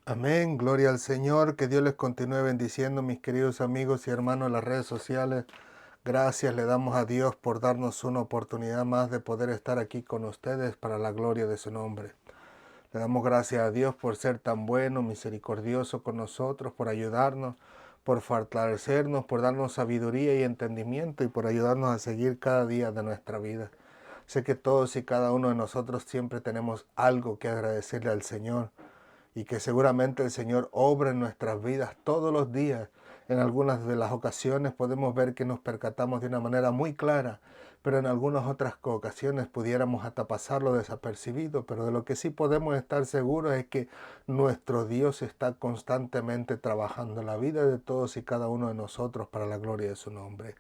Amén, gloria al Señor, que Dios les continúe bendiciendo, mis queridos amigos y hermanos en las redes sociales. Gracias le damos a Dios por darnos una oportunidad más de poder estar aquí con ustedes para la gloria de su nombre. Le damos gracias a Dios por ser tan bueno, misericordioso con nosotros, por ayudarnos, por fortalecernos, por darnos sabiduría y entendimiento y por ayudarnos a seguir cada día de nuestra vida. Sé que todos y cada uno de nosotros siempre tenemos algo que agradecerle al Señor y que seguramente el Señor obra en nuestras vidas todos los días. En algunas de las ocasiones podemos ver que nos percatamos de una manera muy clara, pero en algunas otras ocasiones pudiéramos hasta pasarlo desapercibido. Pero de lo que sí podemos estar seguros es que nuestro Dios está constantemente trabajando en la vida de todos y cada uno de nosotros para la gloria de su nombre.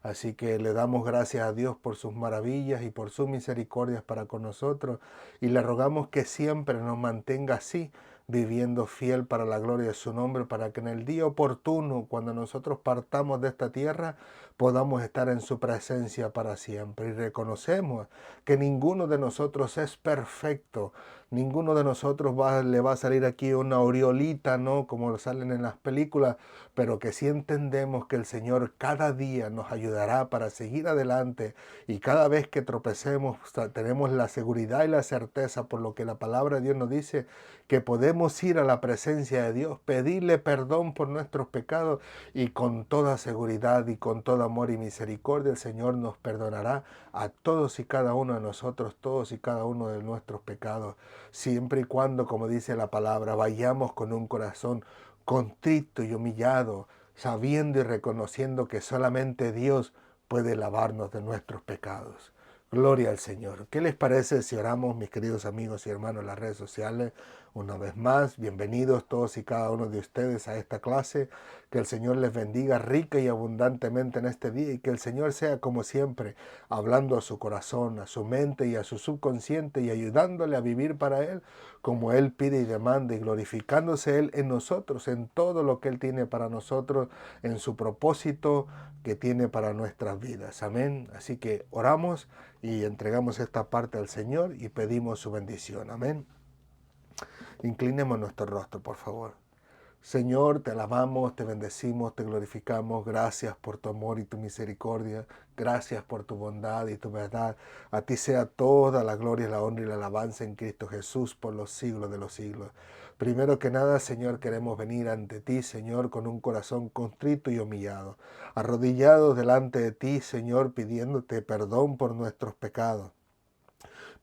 Así que le damos gracias a Dios por sus maravillas y por sus misericordias para con nosotros y le rogamos que siempre nos mantenga así, viviendo fiel para la gloria de su nombre, para que en el día oportuno, cuando nosotros partamos de esta tierra, podamos estar en su presencia para siempre. Y reconocemos que ninguno de nosotros es perfecto, ninguno de nosotros le va a salir aquí una aureolita, ¿no? Como salen en las películas, pero que sí entendemos que el Señor cada día nos ayudará para seguir adelante y cada vez que tropecemos tenemos la seguridad y la certeza por lo que la palabra de Dios nos dice que podemos ir a la presencia de Dios, pedirle perdón por nuestros pecados y con toda seguridad y con todo amor y misericordia el Señor nos perdonará a todos y cada uno de nosotros, todos y cada uno de nuestros pecados, siempre y cuando, como dice la palabra, vayamos con un corazón contrito y humillado, sabiendo y reconociendo que solamente Dios puede lavarnos de nuestros pecados. Gloria al Señor. ¿Qué les parece si oramos, mis queridos amigos y hermanos en las redes sociales? Una vez más, bienvenidos todos y cada uno de ustedes a esta clase. Que el Señor les bendiga rica y abundantemente en este día y que el Señor sea como siempre, hablando a su corazón, a su mente y a su subconsciente y ayudándole a vivir para Él como Él pide y demanda y glorificándose Él en nosotros, en todo lo que Él tiene para nosotros, en su propósito que tiene para nuestras vidas. Amén. Así que oramos y entregamos esta parte al Señor y pedimos su bendición. Amén. Inclinemos nuestro rostro, por favor. Señor, te alabamos, te bendecimos, te glorificamos. Gracias por tu amor y tu misericordia. Gracias por tu bondad y tu verdad. A ti sea toda la gloria, la honra y la alabanza en Cristo Jesús por los siglos de los siglos. Primero que nada, Señor, queremos venir ante ti, Señor, con un corazón contrito y humillado. Arrodillados delante de ti, Señor, pidiéndote perdón por nuestros pecados,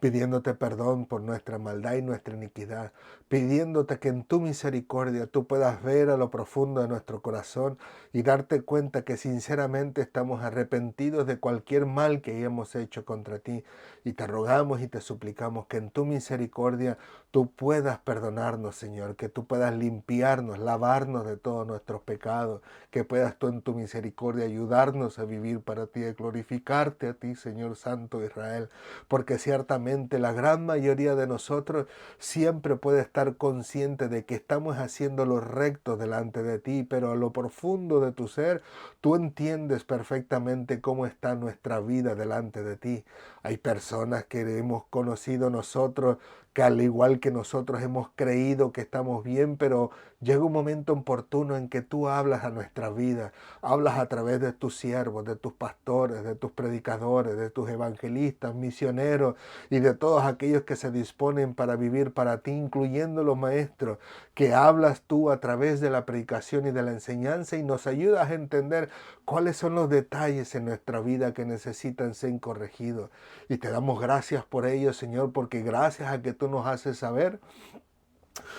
pidiéndote perdón por nuestra maldad y nuestra iniquidad, pidiéndote que en tu misericordia tú puedas ver a lo profundo de nuestro corazón y darte cuenta que sinceramente estamos arrepentidos de cualquier mal que hayamos hecho contra ti. Y te rogamos y te suplicamos que en tu misericordia tú puedas perdonarnos, Señor, que tú puedas limpiarnos, lavarnos de todos nuestros pecados, que puedas tú en tu misericordia ayudarnos a vivir para ti, a glorificarte a ti, Señor Santo de Israel, porque ciertamente la gran mayoría de nosotros siempre puede estar consciente de que estamos haciendo lo recto delante de ti, pero a lo profundo de tu ser, tú entiendes perfectamente cómo está nuestra vida delante de ti. Hay personas que hemos conocido nosotros que al igual que nosotros hemos creído que estamos bien, pero llega un momento oportuno en que tú hablas a nuestra vida, hablas a través de tus siervos, de tus pastores, de tus predicadores, de tus evangelistas, misioneros y de todos aquellos que se disponen para vivir para ti, incluyendo los maestros, que hablas tú a través de la predicación y de la enseñanza y nos ayudas a entender cuáles son los detalles en nuestra vida que necesitan ser corregidos. Y te damos gracias por ello, Señor, porque gracias a que tú nos haces saber,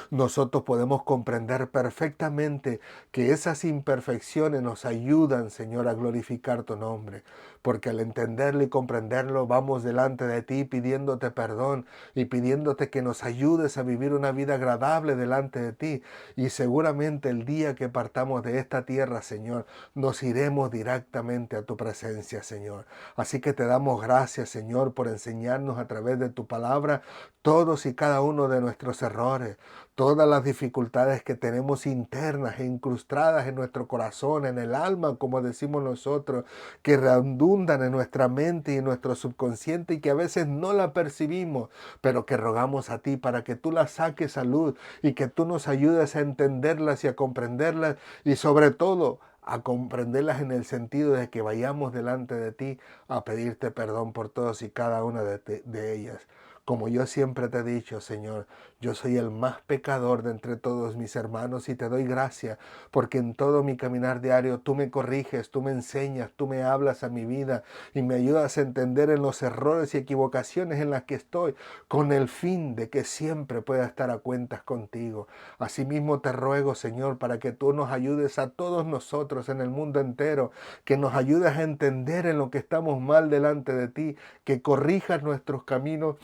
nosotros podemos comprender perfectamente que esas imperfecciones nos ayudan, Señor, a glorificar tu nombre. Porque al entenderlo y comprenderlo, vamos delante de ti pidiéndote perdón y pidiéndote que nos ayudes a vivir una vida agradable delante de ti. Y seguramente el día que partamos de esta tierra, Señor, nos iremos directamente a tu presencia, Señor. Así que te damos gracias, Señor, por enseñarnos a través de tu palabra todos y cada uno de nuestros errores, todas las dificultades que tenemos internas e incrustadas en nuestro corazón, en el alma, como decimos nosotros, que redundan en nuestra mente y en nuestro subconsciente y que a veces no la percibimos, pero que rogamos a ti para que tú las saques a luz y que tú nos ayudes a entenderlas y a comprenderlas y sobre todo a comprenderlas en el sentido de que vayamos delante de ti a pedirte perdón por todas y cada una de ellas. Como yo siempre te he dicho, Señor, yo soy el más pecador de entre todos mis hermanos y te doy gracias porque en todo mi caminar diario tú me corriges, tú me enseñas, tú me hablas a mi vida y me ayudas a entender en los errores y equivocaciones en las que estoy con el fin de que siempre pueda estar a cuentas contigo. Asimismo te ruego, Señor, para que tú nos ayudes a todos nosotros en el mundo entero, que nos ayudes a entender en lo que estamos mal delante de ti, que corrijas nuestros caminos,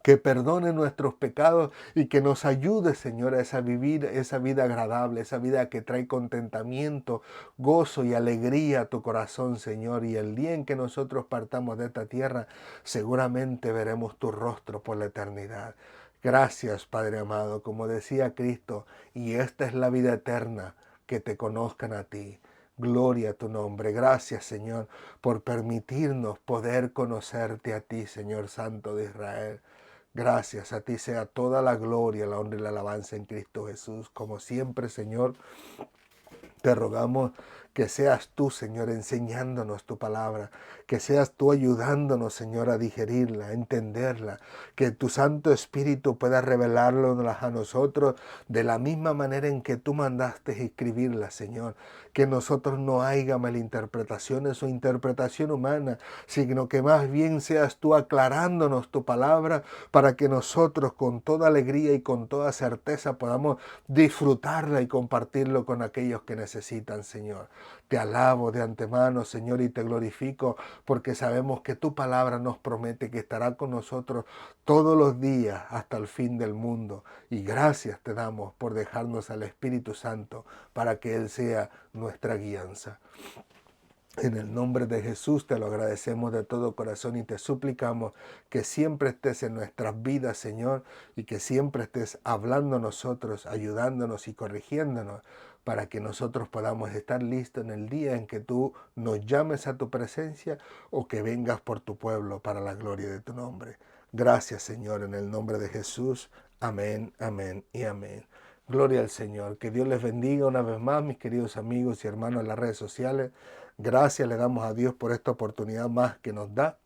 que perdone nuestros pecados y que nos ayude, Señor, a vivir esa vida agradable, esa vida que trae contentamiento, gozo y alegría a tu corazón, Señor. Y el día en que nosotros partamos de esta tierra, seguramente veremos tu rostro por la eternidad. Gracias, Padre amado, como decía Cristo, y esta es la vida eterna, que te conozcan a ti. Gloria a tu nombre. Gracias, Señor, por permitirnos poder conocerte a ti, Señor Santo de Israel. Gracias, a ti sea toda la gloria, la honra y la alabanza en Cristo Jesús. Como siempre, Señor, te rogamos que seas tú, Señor, enseñándonos tu palabra, que seas tú ayudándonos, Señor, a digerirla, a entenderla, que tu Santo Espíritu pueda revelarlo a nosotros de la misma manera en que tú mandaste escribirla, Señor, que nosotros no haya malinterpretaciones o interpretación humana, sino que más bien seas tú aclarándonos tu palabra para que nosotros con toda alegría y con toda certeza podamos disfrutarla y compartirlo con aquellos que necesitan, Señor. Te alabo de antemano, Señor, y te glorifico porque sabemos que tu palabra nos promete que estará con nosotros todos los días hasta el fin del mundo. Y gracias te damos por dejarnos al Espíritu Santo para que Él sea nuestra guianza. En el nombre de Jesús te lo agradecemos de todo corazón y te suplicamos que siempre estés en nuestras vidas, Señor, y que siempre estés hablando a nosotros, ayudándonos y corrigiéndonos para que nosotros podamos estar listos en el día en que tú nos llames a tu presencia o que vengas por tu pueblo para la gloria de tu nombre. Gracias, Señor, en el nombre de Jesús. Amén, amén y amén. Gloria al Señor. Que Dios les bendiga una vez más, mis queridos amigos y hermanos en las redes sociales. Gracias le damos a Dios por esta oportunidad más que nos da.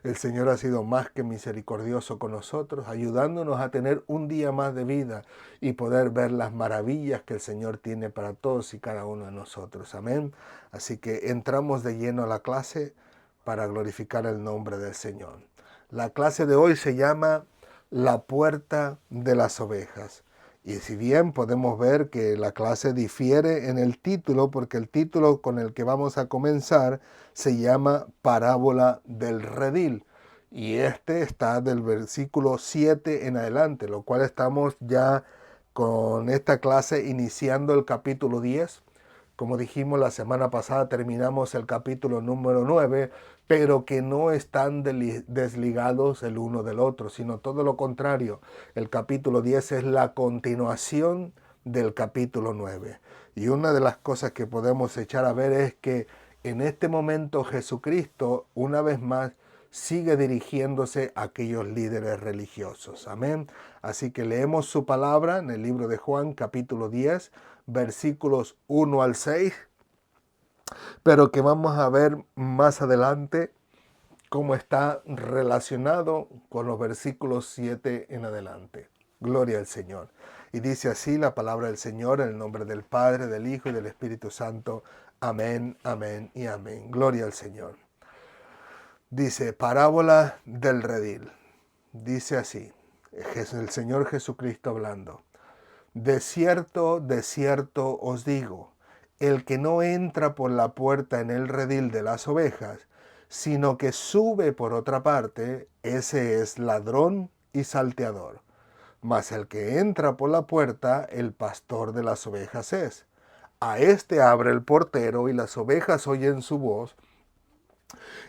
El Señor ha sido más que misericordioso con nosotros, ayudándonos a tener un día más de vida y poder ver las maravillas que el Señor tiene para todos y cada uno de nosotros. Amén. Así que entramos de lleno a la clase para glorificar el nombre del Señor. La clase de hoy se llama La puerta de las ovejas. Y si bien podemos ver que la clase difiere en el título, porque el título con el que vamos a comenzar se llama Parábola del redil. Y este está del versículo 7 en adelante, lo cual estamos ya con esta clase iniciando el capítulo 10. Como dijimos la semana pasada, terminamos el capítulo número 9, pero que no están desligados el uno del otro, sino todo lo contrario. El capítulo 10 es la continuación del capítulo 9. Y una de las cosas que podemos echar a ver es que en este momento Jesucristo, una vez más, sigue dirigiéndose a aquellos líderes religiosos. Amén. Así que leemos su palabra en el libro de Juan, capítulo 10, versículos 1 al 6, pero que vamos a ver más adelante cómo está relacionado con los versículos 7 en adelante. Gloria al Señor. Y dice así la palabra del Señor en el nombre del Padre, del Hijo y del Espíritu Santo. Amén, amén y amén. Gloria al Señor. Dice, parábola del redil. Dice así, el Señor Jesucristo hablando. De cierto os digo, el que no entra por la puerta en el redil de las ovejas, sino que sube por otra parte, ese es ladrón y salteador. Mas el que entra por la puerta, el pastor de las ovejas es. A éste abre el portero y las ovejas oyen su voz,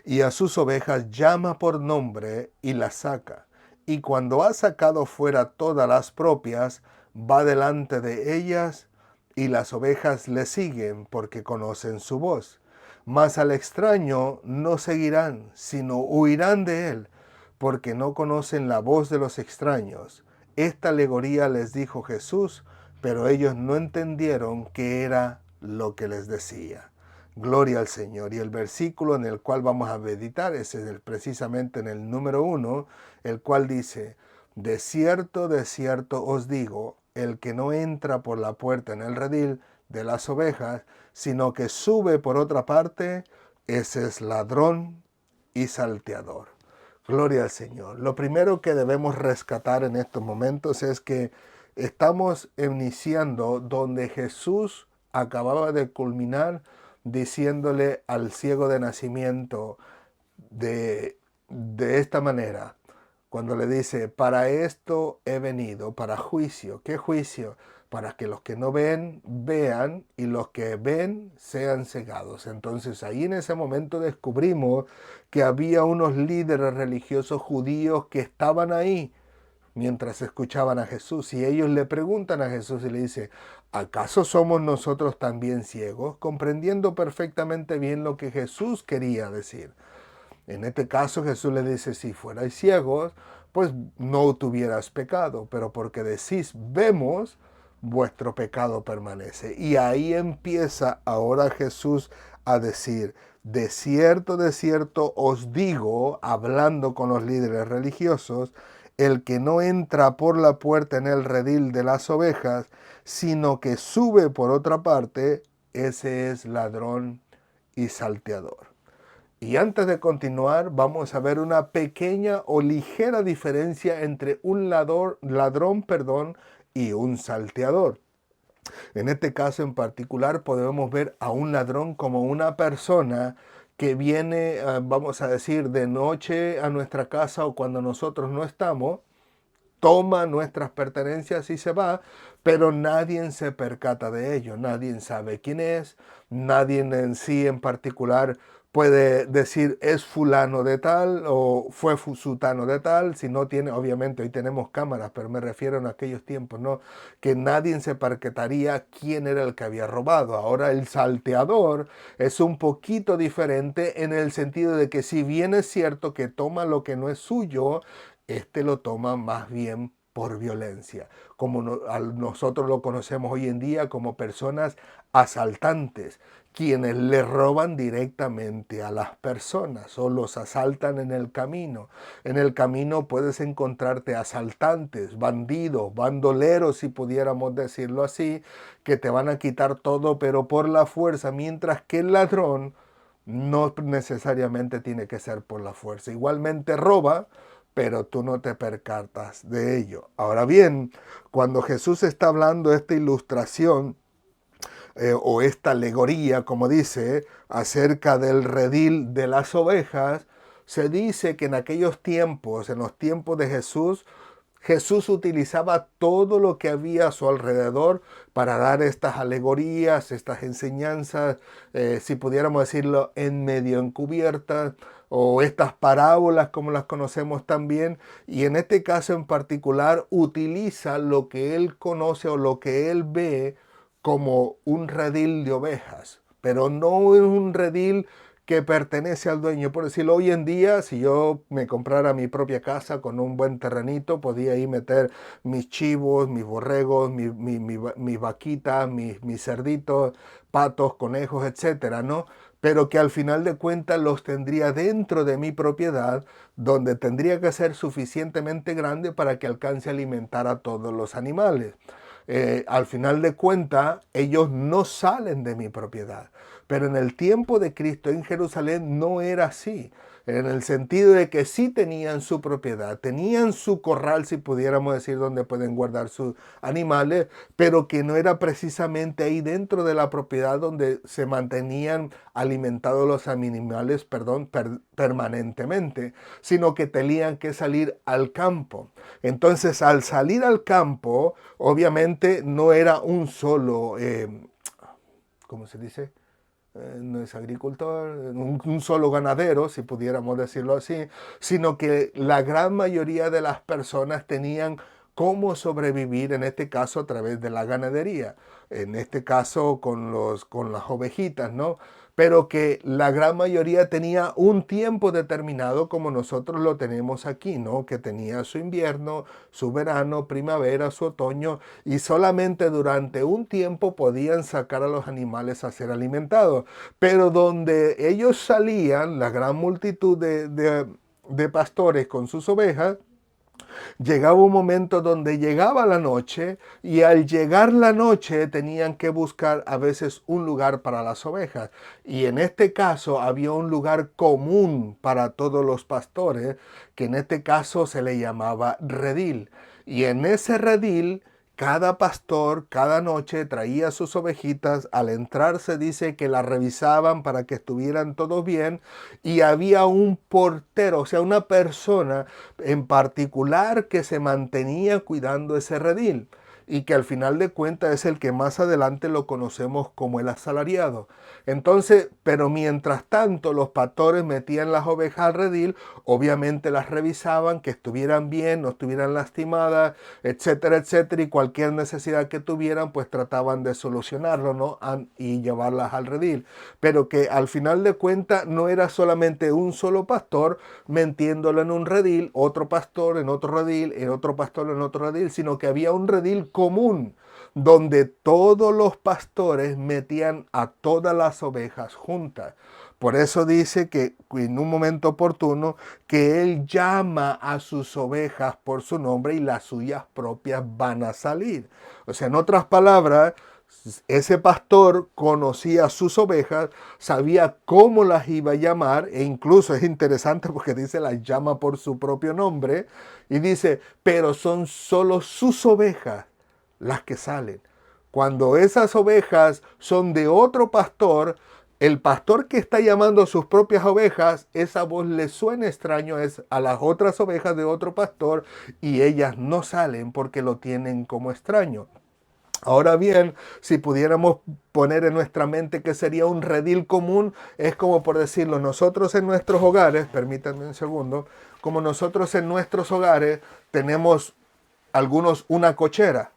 y a sus ovejas llama por nombre y las saca. y cuando ha sacado fuera todas las propias, va delante de ellas, y las ovejas le siguen porque conocen su voz. Mas al extraño no seguirán, sino huirán de él, porque no conocen la voz de los extraños. Esta alegoría les dijo Jesús, pero ellos no entendieron qué era lo que les decía. Gloria al Señor. Y el versículo en el cual vamos a meditar es precisamente en el número 1, el cual dice: de cierto os digo, el que no entra por la puerta en el redil de las ovejas, sino que sube por otra parte, ese es ladrón y salteador. Gloria al Señor. Lo primero que debemos rescatar en estos momentos es que estamos iniciando donde Jesús acababa de culminar diciéndole al ciego de nacimiento de esta manera, cuando le dice: para esto he venido, para juicio. ¿Qué juicio? Para que los que no ven, vean, y los que ven sean cegados. Entonces ahí en ese momento descubrimos que había unos líderes religiosos judíos que estaban ahí mientras escuchaban a Jesús, y ellos le preguntan a Jesús y le dicen: ¿acaso somos nosotros también ciegos? Comprendiendo perfectamente bien lo que Jesús quería decir. En este caso Jesús le dice: si fuerais ciegos, pues no tuvieras pecado, pero porque decís vemos, vuestro pecado permanece. Y ahí empieza ahora Jesús a decir: de cierto os digo, hablando con los líderes religiosos, el que no entra por la puerta en el redil de las ovejas, sino que sube por otra parte, ese es ladrón y salteador. Y antes de continuar, vamos a ver una pequeña o ligera diferencia entre un ladrón, y un salteador. En este caso en particular podemos ver a un ladrón como una persona que viene, vamos a decir, de noche a nuestra casa o cuando nosotros no estamos, toma nuestras pertenencias y se va, pero nadie se percata de ello, nadie sabe quién es, nadie en sí en particular puede decir es fulano de tal o fue sutano de tal, si no tiene, obviamente hoy tenemos cámaras, pero me refiero en aquellos tiempos, ¿no? Que nadie se percataría quién era el que había robado. Ahora el salteador es un poquito diferente en el sentido de que si bien es cierto que toma lo que no es suyo, este lo toma más bien por violencia, como nosotros lo conocemos hoy en día como personas asaltantes, quienes le roban directamente a las personas o los asaltan en el camino. En el camino puedes encontrarte asaltantes, bandidos, bandoleros, si pudiéramos decirlo así, que te van a quitar todo, pero por la fuerza, mientras que el ladrón no necesariamente tiene que ser por la fuerza. Igualmente roba, pero tú no te percatas de ello. Ahora bien, cuando Jesús está hablando esta ilustración o esta alegoría, como dice, acerca del redil de las ovejas, se dice que en aquellos tiempos, en los tiempos de Jesús, Jesús utilizaba todo lo que había a su alrededor para dar estas alegorías, estas enseñanzas, si pudiéramos decirlo, en medio encubiertas, o estas parábolas como las conocemos también, y en este caso en particular utiliza lo que él conoce o lo que él ve como un redil de ovejas, pero no es un redil que pertenece al dueño. Por decirlo, hoy en día, si yo me comprara mi propia casa con un buen terrenito, podía ahí meter mis chivos, mis borregos, mis vaquitas, mis cerditos, patos, conejos, etcétera, ¿no? Pero que al final de cuentas los tendría dentro de mi propiedad, donde tendría que ser suficientemente grande para que alcance a alimentar a todos los animales. Al final de cuentas, ellos no salen de mi propiedad. Pero en el tiempo de Cristo en Jerusalén no era así, en el sentido de que sí tenían su propiedad, tenían su corral, si pudiéramos decir, donde pueden guardar sus animales, pero que no era precisamente ahí dentro de la propiedad donde se mantenían alimentados los animales, permanentemente, sino que tenían que salir al campo. Entonces, al salir al campo, obviamente no era un solo, ¿cómo se dice? no es agricultor, un solo ganadero, si pudiéramos decirlo así, sino que la gran mayoría de las personas tenían cómo sobrevivir, en este caso a través de la ganadería, en este caso con las ovejitas, ¿no? Pero que la gran mayoría tenía un tiempo determinado como nosotros lo tenemos aquí, ¿no? Que tenía su invierno, su verano, primavera, su otoño, y solamente durante un tiempo podían sacar a los animales a ser alimentados. Pero donde ellos salían, la gran multitud de pastores con sus ovejas, llegaba un momento donde llegaba la noche y al llegar la noche tenían que buscar a veces un lugar para las ovejas. Y en este caso había un lugar común para todos los pastores, que en este caso se le llamaba redil. Y en ese redil cada pastor cada noche traía sus ovejitas. Al entrar se dice que las revisaban para que estuvieran todos bien, y había un portero, o sea, una persona en particular que se mantenía cuidando ese redil, y que al final de cuentas es el que más adelante lo conocemos como el asalariado. Entonces, pero mientras tanto los pastores metían las ovejas al redil, obviamente las revisaban, que estuvieran bien, no estuvieran lastimadas, etcétera, etcétera, y cualquier necesidad que tuvieran, pues trataban de solucionarlo, ¿no? Y llevarlas al redil. Pero que al final de cuentas no era solamente un solo pastor metiéndolo en un redil, otro pastor en otro redil, en otro pastor en otro redil, sino que había un redil común donde todos los pastores metían a todas las ovejas juntas. Por eso dice que en un momento oportuno que él llama a sus ovejas por su nombre y las suyas propias van a salir. O sea, en otras palabras, ese pastor conocía sus ovejas, sabía cómo las iba a llamar, e incluso es interesante porque dice las llama por su propio nombre, y dice, pero son solo sus ovejas las que salen. Cuando esas ovejas son de otro pastor, el pastor que está llamando a sus propias ovejas, esa voz le suena extraño es a las otras ovejas de otro pastor, y ellas no salen porque lo tienen como extraño. Ahora bien, si pudiéramos poner en nuestra mente que sería un redil común, es como por decirlo, nosotros en nuestros hogares, permítanme un segundo, como nosotros en nuestros hogares tenemos algunos una cochera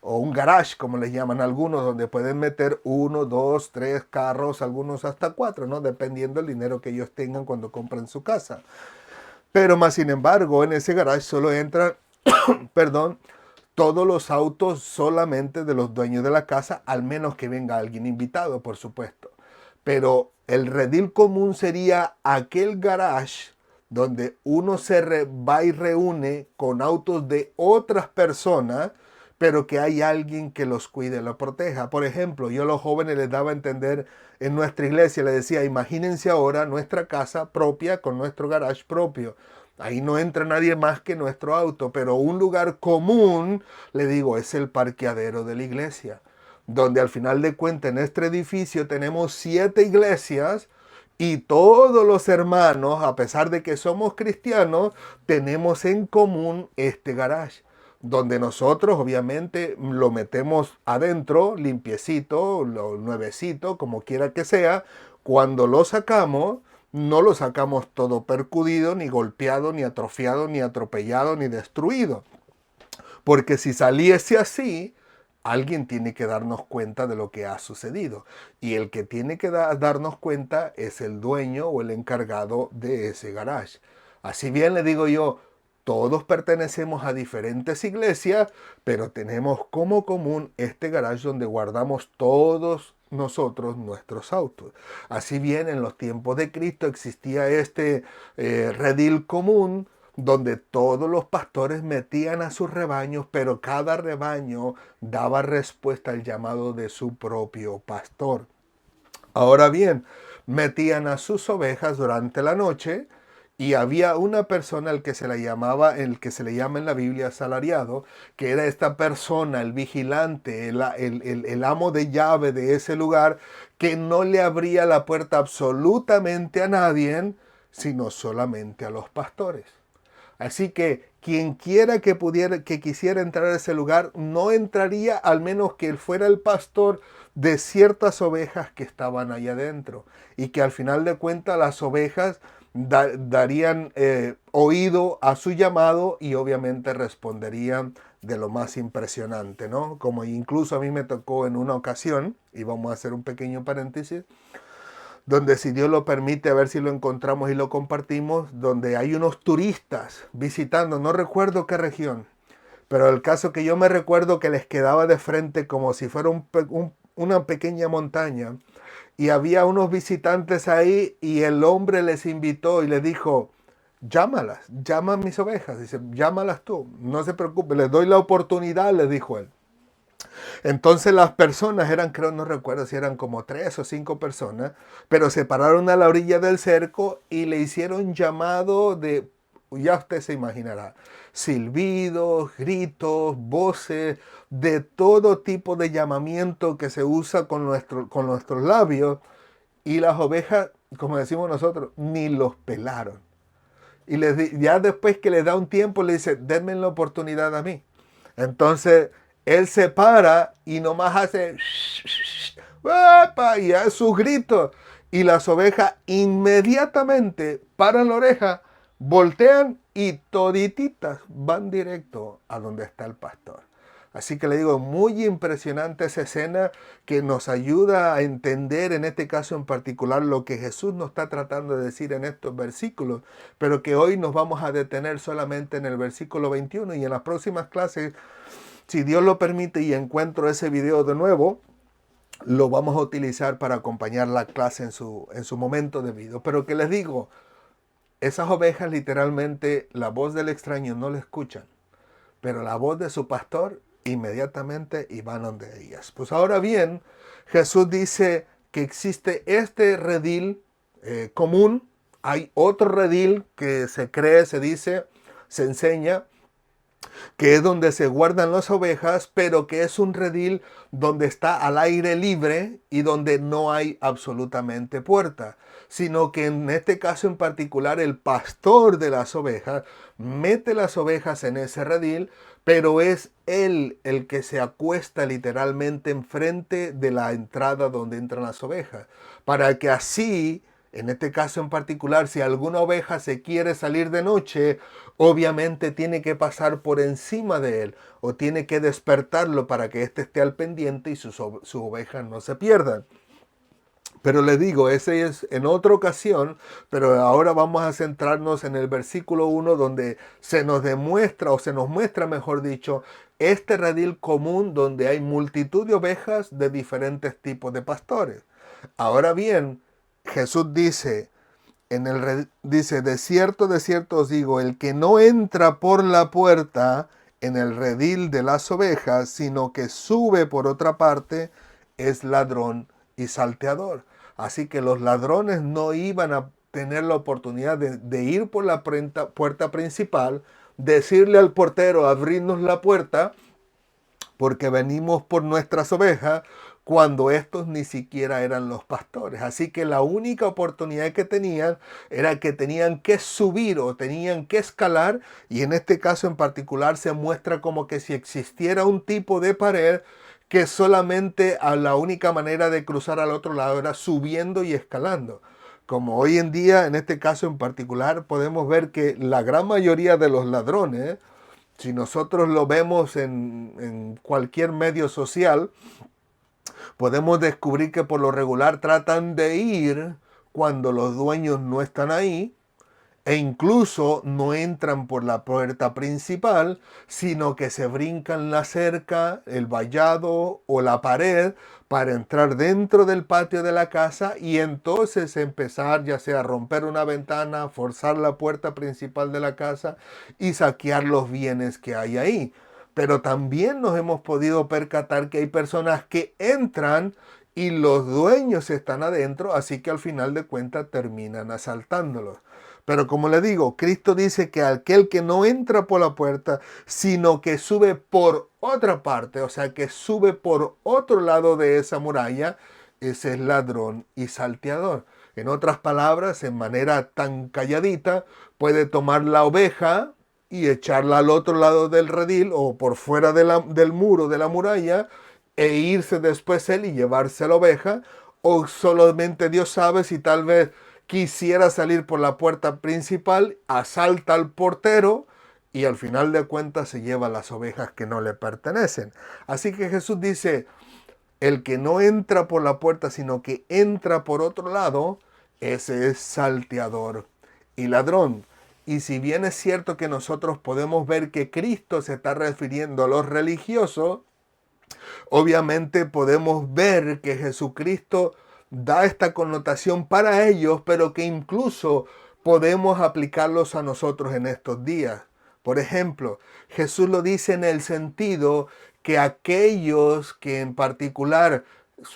o un garage, como les llaman algunos, donde pueden meter uno, dos, tres carros, algunos hasta cuatro, ¿no? Dependiendo del dinero que ellos tengan cuando compran su casa. Pero más sin embargo, en ese garage solo entran, perdón, todos los autos solamente de los dueños de la casa, al menos que venga alguien invitado, por supuesto. Pero el redil común sería aquel garage donde uno va y reúne con autos de otras personas, pero que hay alguien que los cuide y los proteja. Por ejemplo, yo a los jóvenes les daba a entender en nuestra iglesia, les decía, imagínense ahora nuestra casa propia con nuestro garage propio. Ahí no entra nadie más que nuestro auto, pero un lugar común, le digo, es el parqueadero de la iglesia, donde al final de cuentas en este edificio tenemos 7 iglesias y todos los hermanos, a pesar de que somos cristianos, tenemos en común este garage, donde nosotros obviamente lo metemos adentro, limpiecito, nuevecito, como quiera que sea. Cuando lo sacamos, no lo sacamos todo percudido, ni golpeado, ni atrofiado, ni atropellado, ni destruido. Porque si saliese así, alguien tiene que darnos cuenta de lo que ha sucedido. Y el que tiene que darnos cuenta es el dueño o el encargado de ese garage. Así bien le digo yo, todos pertenecemos a diferentes iglesias, pero tenemos como común este garage donde guardamos todos nosotros nuestros autos. Así bien, en los tiempos de Cristo existía este redil común donde todos los pastores metían a sus rebaños, pero cada rebaño daba respuesta al llamado de su propio pastor. Ahora bien, metían a sus ovejas durante la noche, y había una persona al que se le llamaba, el que se le llama en la Biblia asalariado, que era esta persona, el vigilante, el amo de llave de ese lugar, que no le abría la puerta absolutamente a nadie, sino solamente a los pastores. Así que quien quiera que quisiera entrar a ese lugar, no entraría al menos que él fuera el pastor de ciertas ovejas que estaban ahí adentro. Y que al final de cuentas las ovejas darían oído a su llamado y obviamente responderían de lo más impresionante, ¿no? Como incluso a mí me tocó en una ocasión, y vamos a hacer un pequeño paréntesis, donde si Dios lo permite, a ver si lo encontramos y lo compartimos, donde hay unos turistas visitando, no recuerdo qué región, pero el caso que yo me recuerdo que les quedaba de frente como si fuera una pequeña montaña, y había unos visitantes ahí y el hombre les invitó y les dijo, llámalas, llama a mis ovejas, dice, llámalas tú, no se preocupe, les doy la oportunidad, les dijo él. Entonces las personas eran, creo, no recuerdo si eran como 3 o 5 personas, pero se pararon a la orilla del cerco y le hicieron llamado de, ya usted se imaginará, silbidos, gritos, voces, de todo tipo de llamamiento que se usa con nuestros labios, y las ovejas, como decimos nosotros, ni los pelaron. Y ya después que le da un tiempo, le dice, denme la oportunidad a mí. Entonces, él se para y nomás hace ¡epa! Y hace sus gritos. Y las ovejas inmediatamente paran la oreja, voltean y todititas van directo a donde está el pastor. Así que le digo, muy impresionante esa escena que nos ayuda a entender en este caso en particular lo que Jesús nos está tratando de decir en estos versículos, pero que hoy nos vamos a detener solamente en el versículo 21 y en las próximas clases, si Dios lo permite y encuentro ese video de nuevo, lo vamos a utilizar para acompañar la clase en su momento debido. Pero que les digo, esas ovejas literalmente la voz del extraño no la escuchan, pero la voz de su pastor inmediatamente y van donde ellas. Pues ahora bien, Jesús dice que existe este redil común, hay otro redil que se cree, se dice, se enseña, que es donde se guardan las ovejas, pero que es un redil donde está al aire libre y donde no hay absolutamente puerta, sino que en este caso en particular el pastor de las ovejas mete las ovejas en ese redil, pero es él el que se acuesta literalmente enfrente de la entrada donde entran las ovejas, para que así, en este caso en particular, si alguna oveja se quiere salir de noche, obviamente tiene que pasar por encima de él o tiene que despertarlo para que éste esté al pendiente y sus ovejas no se pierdan. Pero le digo, ese es en otra ocasión, pero ahora vamos a centrarnos en el versículo 1 donde se nos demuestra, o se nos muestra, mejor dicho, este redil común donde hay multitud de ovejas de diferentes tipos de pastores. Ahora bien, Jesús dice, dice, de cierto os digo, el que no entra por la puerta en el redil de las ovejas, sino que sube por otra parte, es ladrón y salteador. Así que los ladrones no iban a tener la oportunidad de ir por la puerta principal, decirle al portero, abrirnos la puerta, porque venimos por nuestras ovejas, cuando estos ni siquiera eran los pastores. Así que la única oportunidad que tenían era que tenían que subir o tenían que escalar, y en este caso en particular se muestra como que si existiera un tipo de pared que solamente a la única manera de cruzar al otro lado era subiendo y escalando. Como hoy en día, en este caso en particular, podemos ver que la gran mayoría de los ladrones, si nosotros lo vemos en cualquier medio social, podemos descubrir que por lo regular tratan de ir cuando los dueños no están ahí, e incluso no entran por la puerta principal, sino que se brincan la cerca, el vallado o la pared para entrar dentro del patio de la casa y entonces empezar ya sea a romper una ventana, forzar la puerta principal de la casa y saquear los bienes que hay ahí. Pero también nos hemos podido percatar que hay personas que entran y los dueños están adentro, así que al final de cuentas terminan asaltándolos. Pero como le digo, Cristo dice que aquel que no entra por la puerta, sino que sube por otra parte, o sea, que sube por otro lado de esa muralla, ese es ladrón y salteador. En otras palabras, en manera tan calladita, puede tomar la oveja y echarla al otro lado del redil o por fuera del muro de la muralla e irse después él y llevarse la oveja, o solamente Dios sabe si tal vez quisiera salir por la puerta principal, asalta al portero y al final de cuentas se lleva las ovejas que no le pertenecen. Así que Jesús dice, el que no entra por la puerta, sino que entra por otro lado, ese es salteador y ladrón. Y si bien es cierto que nosotros podemos ver que Cristo se está refiriendo a los religiosos, obviamente podemos ver que Jesucristo da esta connotación para ellos, pero que incluso podemos aplicarlos a nosotros en estos días. Por ejemplo, Jesús lo dice en el sentido que aquellos que en particular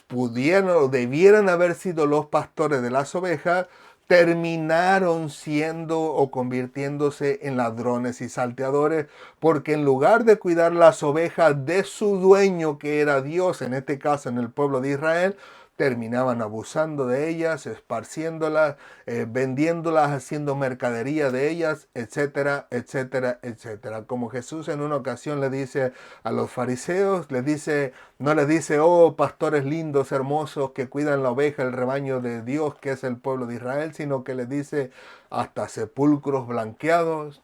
pudieran o debieran haber sido los pastores de las ovejas, terminaron siendo o convirtiéndose en ladrones y salteadores, porque en lugar de cuidar las ovejas de su dueño, que era Dios, en este caso en el pueblo de Israel, terminaban abusando de ellas, esparciéndolas, vendiéndolas, haciendo mercadería de ellas, etcétera, etcétera, etcétera. Como Jesús en una ocasión le dice a los fariseos, no les dice, oh pastores lindos, hermosos, que cuidan la oveja, el rebaño de Dios, que es el pueblo de Israel, sino que les dice hasta sepulcros blanqueados,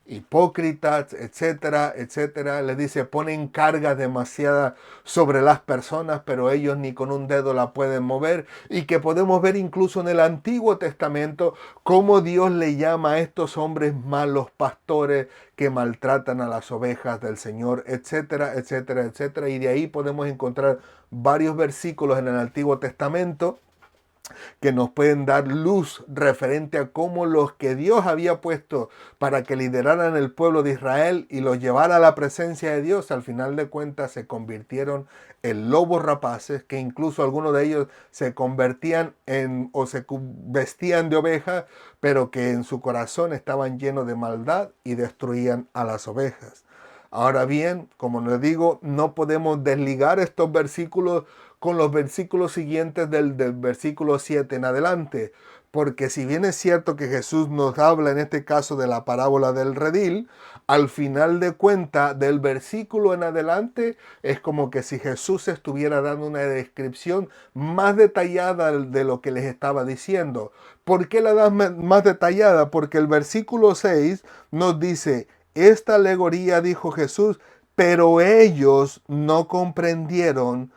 hipócritas, etcétera, etcétera. Les dice, ponen cargas demasiadas sobre las personas, pero ellos ni con un dedo la pueden mover. Y que podemos ver incluso en el Antiguo Testamento cómo Dios le llama a estos hombres malos pastores que maltratan a las ovejas del Señor, etcétera, etcétera, etcétera. Y de ahí podemos encontrar varios versículos en el Antiguo Testamento que nos pueden dar luz referente a cómo los que Dios había puesto para que lideraran el pueblo de Israel y los llevara a la presencia de Dios, al final de cuentas se convirtieron en lobos rapaces, que incluso algunos de ellos se convertían en o se vestían de oveja, pero que en su corazón estaban llenos de maldad y destruían a las ovejas. Ahora bien, como les digo, no podemos desligar estos versículos con los versículos siguientes del versículo 7 en adelante, porque si bien es cierto que Jesús nos habla en este caso de la parábola del redil, al final de cuentas del versículo en adelante es como que si Jesús estuviera dando una descripción más detallada de lo que les estaba diciendo. ¿Por qué la da más detallada? Porque el versículo 6 nos dice, esta alegoría dijo Jesús, pero ellos no comprendieron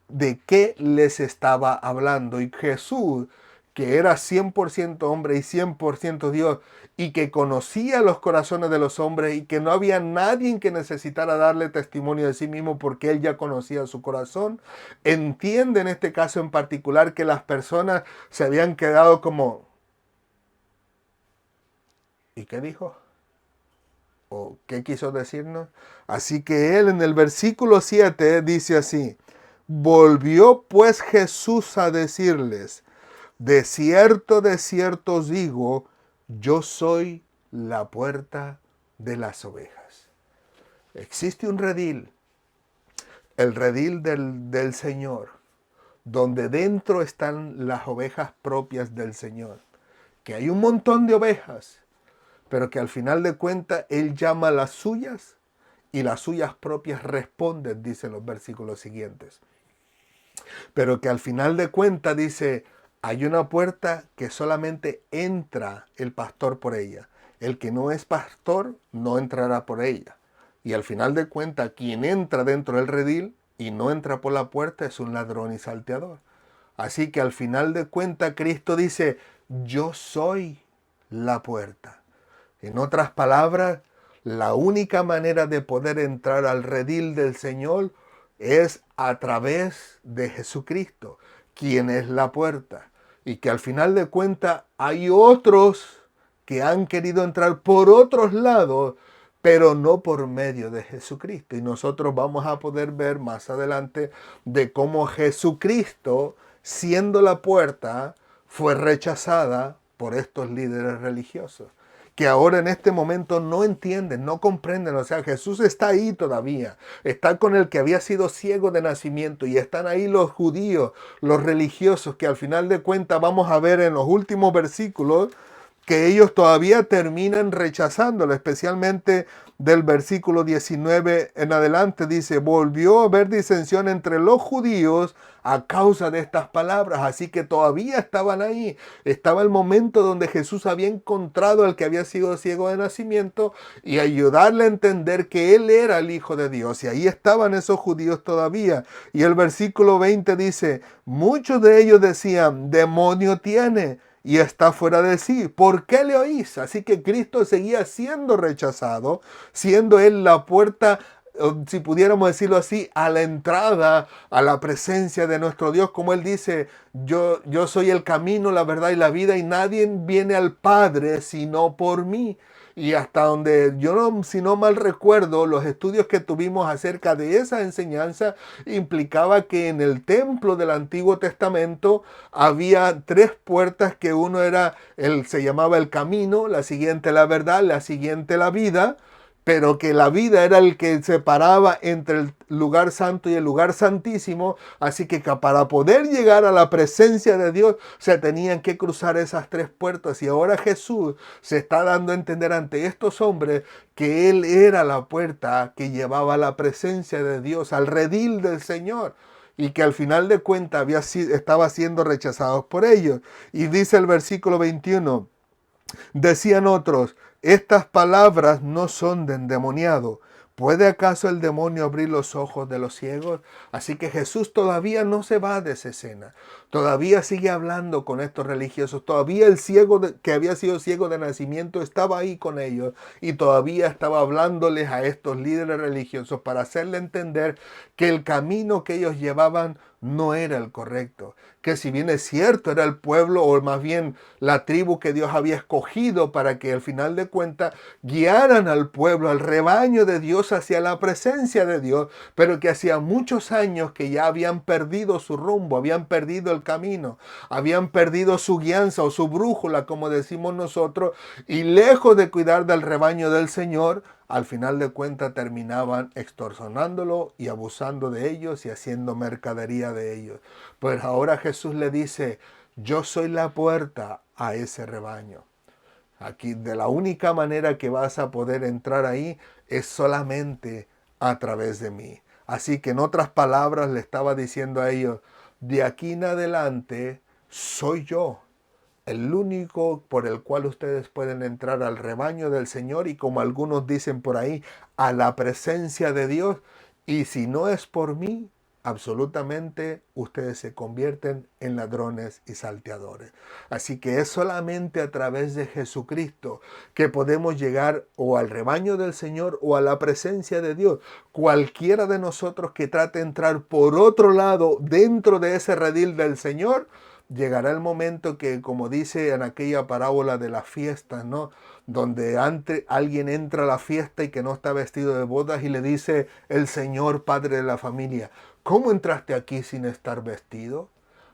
de qué les estaba hablando. Y Jesús, que era 100% hombre y 100% Dios, y que conocía los corazones de los hombres y que no había nadie que necesitara darle testimonio de sí mismo porque él ya conocía su corazón, entiende en este caso en particular que las personas se habían quedado como, ¿y qué dijo? ¿O qué quiso decirnos? Así que él en el versículo 7 dice así, volvió pues Jesús a decirles, de cierto os digo, yo soy la puerta de las ovejas. Existe un redil, el redil del Señor, donde dentro están las ovejas propias del Señor, que hay un montón de ovejas, pero que al final de cuentas Él llama a las suyas y las suyas propias responden, dicen los versículos siguientes. Pero que al final de cuentas dice, hay una puerta que solamente entra el pastor por ella. El que no es pastor no entrará por ella. Y al final de cuentas, quien entra dentro del redil y no entra por la puerta es un ladrón y salteador. Así que al final de cuentas Cristo dice, yo soy la puerta. En otras palabras, la única manera de poder entrar al redil del Señor es a través de Jesucristo, quien es la puerta. Y que al final de cuentas hay otros que han querido entrar por otros lados, pero no por medio de Jesucristo. Y nosotros vamos a poder ver más adelante de cómo Jesucristo, siendo la puerta, fue rechazada por estos líderes religiosos, que ahora en este momento no entienden, no comprenden. O sea, Jesús está ahí todavía, está con el que había sido ciego de nacimiento, y están ahí los judíos, los religiosos, que al final de cuentas vamos a ver en los últimos versículos que ellos todavía terminan rechazándolo, especialmente del versículo 19 en adelante, dice, volvió a haber disensión entre los judíos a causa de estas palabras, así que todavía estaban ahí. Estaba el momento donde Jesús había encontrado al que había sido ciego de nacimiento y ayudarle a entender que él era el Hijo de Dios, y ahí estaban esos judíos todavía. Y el versículo 20 dice, muchos de ellos decían, demonio tiene y está fuera de sí. ¿Por qué le oís? Así que Cristo seguía siendo rechazado, siendo él la puerta, si pudiéramos decirlo así, a la entrada, a la presencia de nuestro Dios. Como él dice, yo soy el camino, la verdad y la vida, y nadie viene al Padre sino por mí. Y hasta donde yo, no, si no mal recuerdo, los estudios que tuvimos acerca de esa enseñanza implicaba que en el templo del Antiguo Testamento había tres puertas, que uno era, se llamaba el camino, la siguiente la verdad, la siguiente la vida, pero que la vida era el que separaba entre el lugar santo y el lugar santísimo, así que para poder llegar a la presencia de Dios se tenían que cruzar esas tres puertas, y ahora Jesús se está dando a entender ante estos hombres que Él era la puerta que llevaba a la presencia de Dios, al redil del Señor, y que al final de cuentas estaba siendo rechazados por ellos. Y dice el versículo 21, decían otros, estas palabras no son de endemoniado. ¿Puede acaso el demonio abrir los ojos de los ciegos? Así que Jesús todavía no se va de esa escena. Todavía sigue hablando con estos religiosos. Todavía el ciego que había sido ciego de nacimiento estaba ahí con ellos. Y todavía estaba hablándoles a estos líderes religiosos para hacerle entender que el camino que ellos llevaban no era el correcto. Que si bien es cierto, era el pueblo, o más bien la tribu que Dios había escogido para que al final de cuentas guiaran al pueblo, al rebaño de Dios hacia la presencia de Dios, pero que hacía muchos años que ya habían perdido su rumbo, habían perdido el camino, habían perdido su guianza o su brújula, como decimos nosotros, y lejos de cuidar del rebaño del Señor, al final de cuentas terminaban extorsionándolo y abusando de ellos y haciendo mercadería de ellos. Pues ahora Jesús le dice, yo soy la puerta a ese rebaño. Aquí de la única manera que vas a poder entrar ahí es solamente a través de mí. Así que en otras palabras le estaba diciendo a ellos, de aquí en adelante soy yo el único por el cual ustedes pueden entrar al rebaño del Señor, y como algunos dicen por ahí, a la presencia de Dios. Y si no es por mí, absolutamente ustedes se convierten en ladrones y salteadores. Así que es solamente a través de Jesucristo que podemos llegar o al rebaño del Señor o a la presencia de Dios. Cualquiera de nosotros que trate de entrar por otro lado dentro de ese redil del Señor, llegará el momento que, como dice en aquella parábola de las fiestas, ¿no? Donde alguien entra a la fiesta y que no está vestido de bodas y le dice el Señor, padre de la familia, ¿cómo entraste aquí sin estar vestido?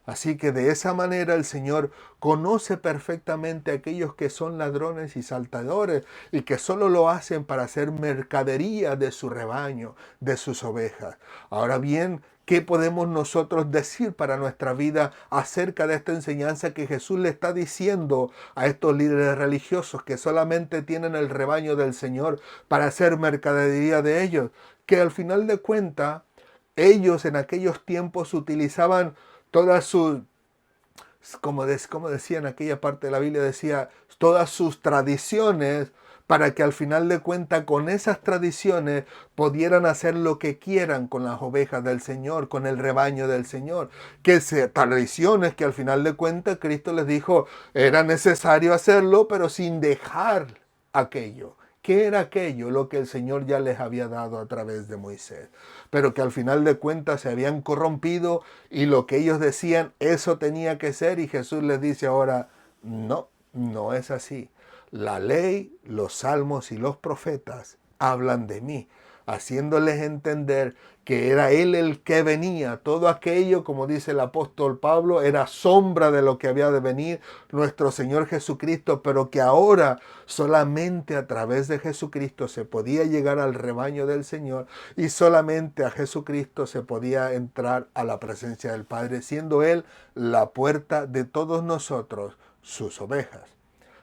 Así que de esa manera el Señor conoce perfectamente a aquellos que son ladrones y saltadores y que solo lo hacen para hacer mercadería de su rebaño, de sus ovejas. Ahora bien, ¿qué podemos nosotros decir para nuestra vida acerca de esta enseñanza que Jesús le está diciendo a estos líderes religiosos que solamente tienen el rebaño del Señor para hacer mercadería de ellos? Que al final de cuentas, ellos en aquellos tiempos utilizaban todas sus, como decía en aquella parte de la Biblia, decía, todas sus tradiciones, para que al final de cuentas con esas tradiciones pudieran hacer lo que quieran con las ovejas del Señor, con el rebaño del Señor. Tradiciones que al final de cuentas Cristo les dijo, era necesario hacerlo, pero sin dejar aquello. ¿Qué era aquello? Lo que el Señor ya les había dado a través de Moisés. Pero que al final de cuentas se habían corrompido y lo que ellos decían, eso tenía que ser. Y Jesús les dice ahora, no, no es así. La ley, los salmos y los profetas hablan de mí, haciéndoles entender que era Él el que venía. Todo aquello, como dice el apóstol Pablo, era sombra de lo que había de venir nuestro Señor Jesucristo, pero que ahora solamente a través de Jesucristo se podía llegar al rebaño del Señor, y solamente a Jesucristo se podía entrar a la presencia del Padre, siendo Él la puerta de todos nosotros, sus ovejas.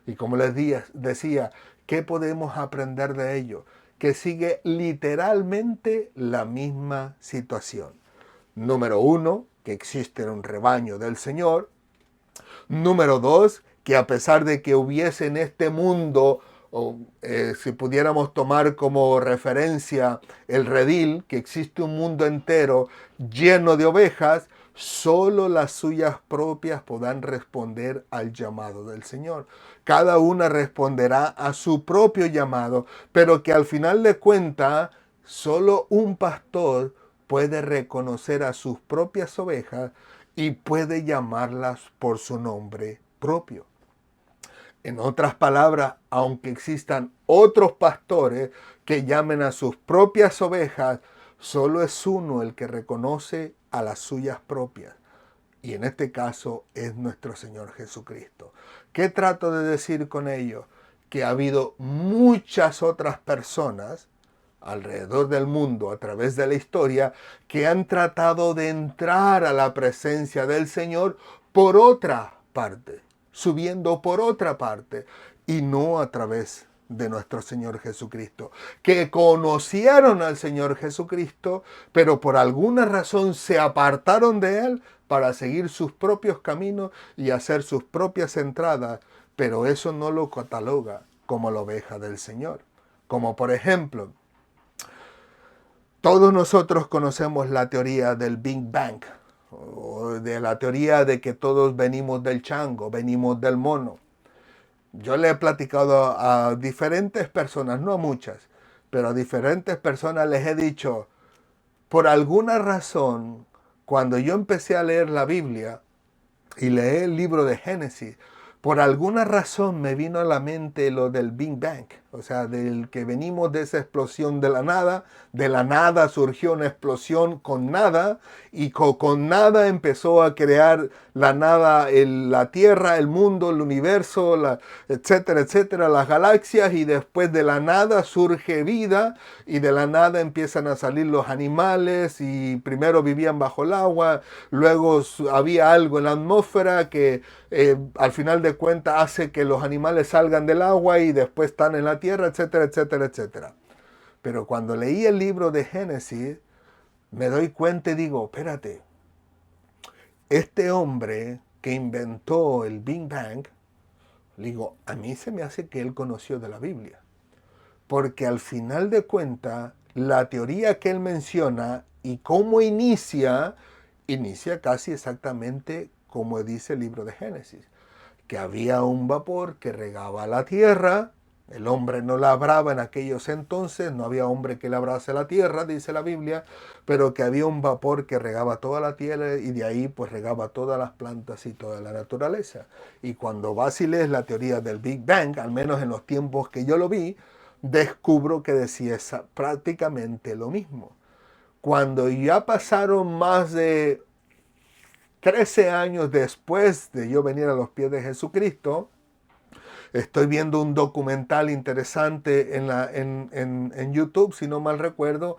Y como decía, ¿qué podemos aprender de ello? Que sigue literalmente la misma situación. Número uno, que existe un rebaño del Señor. Número dos, que a pesar de que hubiese en este mundo, o si pudiéramos tomar como referencia el redil, que existe un mundo entero lleno de ovejas, solo las suyas propias podrán responder al llamado del Señor. Cada una responderá a su propio llamado, pero que al final de cuentas, solo un pastor puede reconocer a sus propias ovejas y puede llamarlas por su nombre propio. En otras palabras, aunque existan otros pastores que llamen a sus propias ovejas, solo es uno el que reconoce a las suyas propias. Y en este caso es nuestro Señor Jesucristo. ¿Qué trato de decir con ello? Que ha habido muchas otras personas alrededor del mundo, a través de la historia, que han tratado de entrar a la presencia del Señor por otra parte, subiendo por otra parte, y no a través de nuestro Señor Jesucristo, que conocieron al Señor Jesucristo, pero por alguna razón se apartaron de Él para seguir sus propios caminos y hacer sus propias entradas, pero eso no lo cataloga como la oveja del Señor. Como por ejemplo, todos nosotros conocemos la teoría del Big Bang, o de la teoría de que todos venimos del chango, venimos del mono. Yo le he platicado a diferentes personas, no a muchas, pero a diferentes personas les he dicho, por alguna razón, cuando yo empecé a leer la Biblia y leí el libro de Génesis, por alguna razón me vino a la mente lo del Big Bang, o sea, del que venimos de esa explosión de la nada surgió una explosión con nada, y con nada empezó a crear la nada, la Tierra, el mundo, el universo, etcétera, etcétera, las galaxias, y después de la nada surge vida, y de la nada empiezan a salir los animales, y primero vivían bajo el agua, luego había algo en la atmósfera que al final de cuentas hace que los animales salgan del agua y después están en la tierra, etcétera, etcétera, etcétera. Pero cuando leí el libro de Génesis, me doy cuenta y digo, espérate, este hombre que inventó el Big Bang, digo, a mí se me hace que él conoció de la Biblia. Porque al final de cuentas, la teoría que él menciona y cómo inicia casi exactamente como dice el libro de Génesis. Que había un vapor que regaba la tierra, el hombre no labraba en aquellos entonces, no había hombre que labrase la tierra, dice la Biblia, pero que había un vapor que regaba toda la tierra y de ahí pues regaba todas las plantas y toda la naturaleza. Y cuando vas y lees la teoría del Big Bang, al menos en los tiempos que yo lo vi, descubro que decía prácticamente lo mismo. Cuando ya pasaron más de 13 años después de yo venir a los pies de Jesucristo, estoy viendo un documental interesante en YouTube, si no mal recuerdo,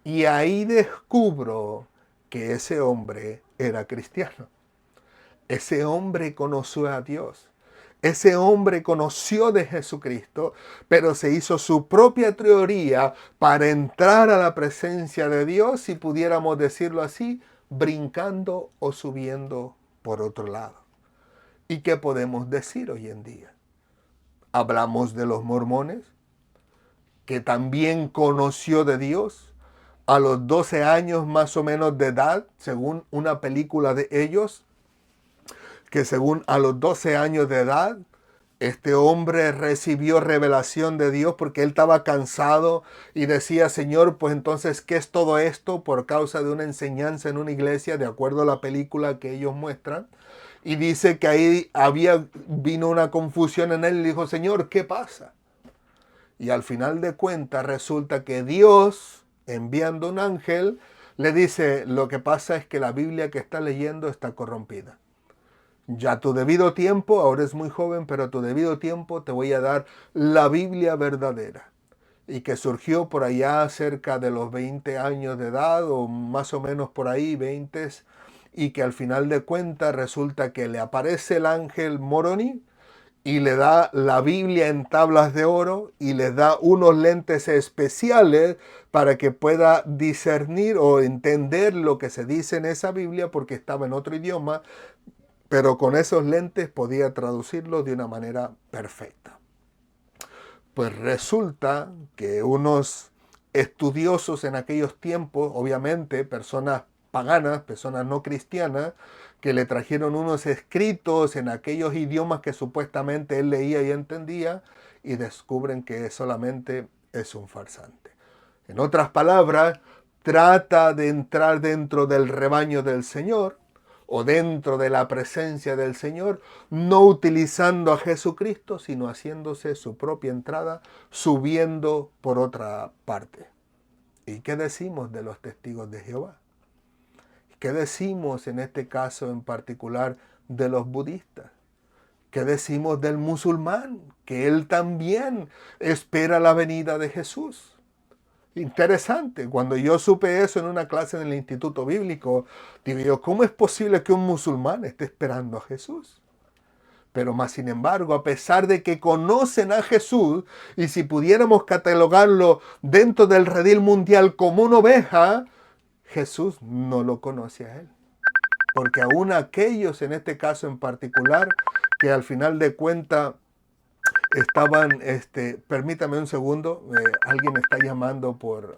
y ahí descubro que ese hombre era cristiano. Ese hombre conoció a Dios. Ese hombre conoció de Jesucristo, pero se hizo su propia teoría para entrar a la presencia de Dios, si pudiéramos decirlo así, brincando o subiendo por otro lado. ¿Y qué podemos decir hoy en día? Hablamos de los mormones, que también conoció de Dios a los 12 años más o menos de edad, según una película de ellos, que según a los 12 años de edad, este hombre recibió revelación de Dios porque él estaba cansado y decía, Señor, pues entonces, ¿qué es todo esto? Por causa de una enseñanza en una iglesia, de acuerdo a la película que ellos muestran. Y dice que ahí vino una confusión en él y dijo, Señor, ¿qué pasa? Y al final de cuentas resulta que Dios, enviando un ángel, le dice, lo que pasa es que la Biblia que está leyendo está corrompida. Ya a tu debido tiempo, ahora es muy joven, pero a tu debido tiempo te voy a dar la Biblia verdadera. Y que surgió por allá cerca de los 20 años de edad, o más o menos por ahí, 20, y que al final de cuentas resulta que le aparece el ángel Moroni y le da la Biblia en tablas de oro y le da unos lentes especiales para que pueda discernir o entender lo que se dice en esa Biblia porque estaba en otro idioma, pero con esos lentes podía traducirlo de una manera perfecta. Pues resulta que unos estudiosos en aquellos tiempos, obviamente personas paganas, personas no cristianas, que le trajeron unos escritos en aquellos idiomas que supuestamente él leía y entendía, y descubren que solamente es un farsante. En otras palabras, trata de entrar dentro del rebaño del Señor o dentro de la presencia del Señor, no utilizando a Jesucristo, sino haciéndose su propia entrada, subiendo por otra parte. ¿Y qué decimos de los testigos de Jehová? ¿Qué decimos en este caso en particular de los budistas? ¿Qué decimos del musulmán? Que él también espera la venida de Jesús. Interesante, cuando yo supe eso en una clase en el Instituto Bíblico, digo yo, ¿cómo es posible que un musulmán esté esperando a Jesús? Pero más sin embargo, a pesar de que conocen a Jesús, y si pudiéramos catalogarlo dentro del redil mundial como una oveja, Jesús no lo conoce a él. Porque aún aquellos, en este caso en particular, que al final de cuentas estaban, permítame un segundo, alguien está llamando por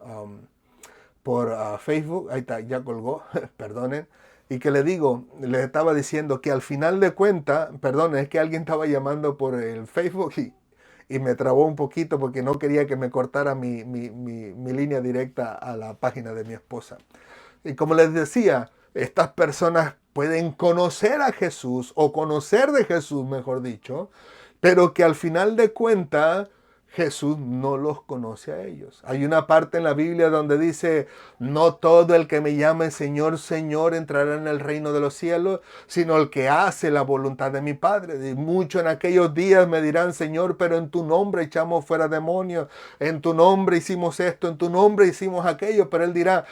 Facebook, ahí está, ya colgó, perdonen, y que le digo, les estaba diciendo que al final de cuentas, perdonen, es que alguien estaba llamando por el Facebook y me trabó un poquito porque no quería que me cortara mi línea directa a la página de mi esposa. Y como les decía, estas personas pueden conocer a Jesús o conocer de Jesús, mejor dicho, pero que al final de cuentas Jesús no los conoce a ellos. Hay una parte en la Biblia donde dice, no todo el que me llame Señor, Señor entrará en el reino de los cielos, sino el que hace la voluntad de mi Padre. Y muchos en aquellos días me dirán, Señor, pero en tu nombre echamos fuera demonios, en tu nombre hicimos esto, en tu nombre hicimos aquello, pero Él dirá,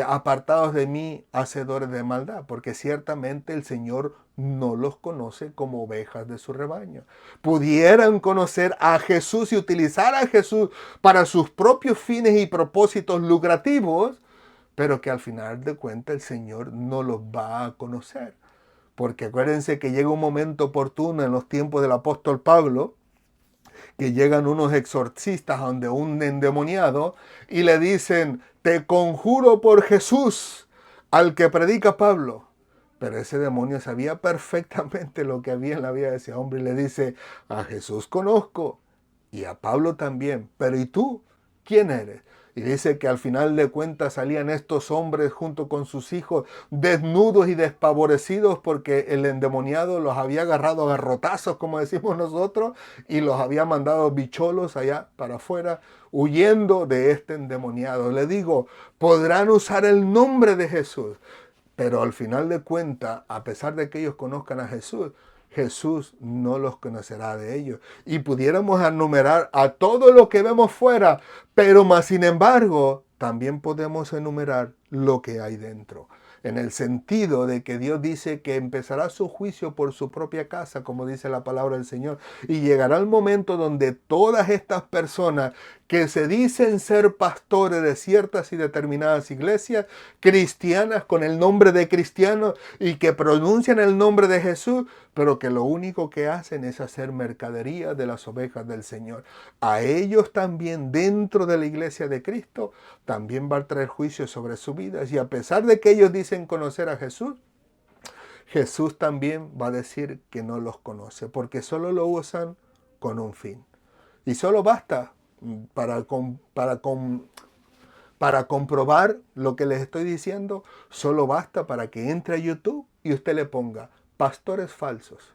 apartados de mí, hacedores de maldad, porque ciertamente el Señor no los conoce como ovejas de su rebaño. Pudieran conocer a Jesús y utilizar a Jesús para sus propios fines y propósitos lucrativos, pero que al final de cuentas el Señor no los va a conocer. Porque acuérdense que llega un momento oportuno en los tiempos del apóstol Pablo, que llegan unos exorcistas donde un endemoniado y le dicen, te conjuro por Jesús al que predica Pablo. Pero ese demonio sabía perfectamente lo que había en la vida de ese hombre y le dice, a Jesús conozco y a Pablo también, pero ¿y tú? ¿Quién eres? Y dice que al final de cuentas salían estos hombres junto con sus hijos desnudos y despavorecidos porque el endemoniado los había agarrado a garrotazos, como decimos nosotros, y los había mandado bicholos allá para afuera, huyendo de este endemoniado. Le digo, podrán usar el nombre de Jesús, pero al final de cuentas, a pesar de que ellos conozcan a Jesús, Jesús no los conocerá de ellos. Y pudiéramos enumerar a todo lo que vemos fuera, pero más sin embargo, también podemos enumerar lo que hay dentro. En el sentido de que Dios dice que empezará su juicio por su propia casa, como dice la palabra del Señor. Y llegará el momento donde todas estas personas que se dicen ser pastores de ciertas y determinadas iglesias cristianas con el nombre de cristianos y que pronuncian el nombre de Jesús, pero que lo único que hacen es hacer mercadería de las ovejas del Señor. A ellos también dentro de la iglesia de Cristo también va a traer juicio sobre su vida. Y a pesar de que ellos dicen conocer a Jesús, Jesús también va a decir que no los conoce, porque solo lo usan con un fin. Y solo basta para comprobar lo que les estoy diciendo, solo basta para que entre a YouTube y usted le ponga pastores falsos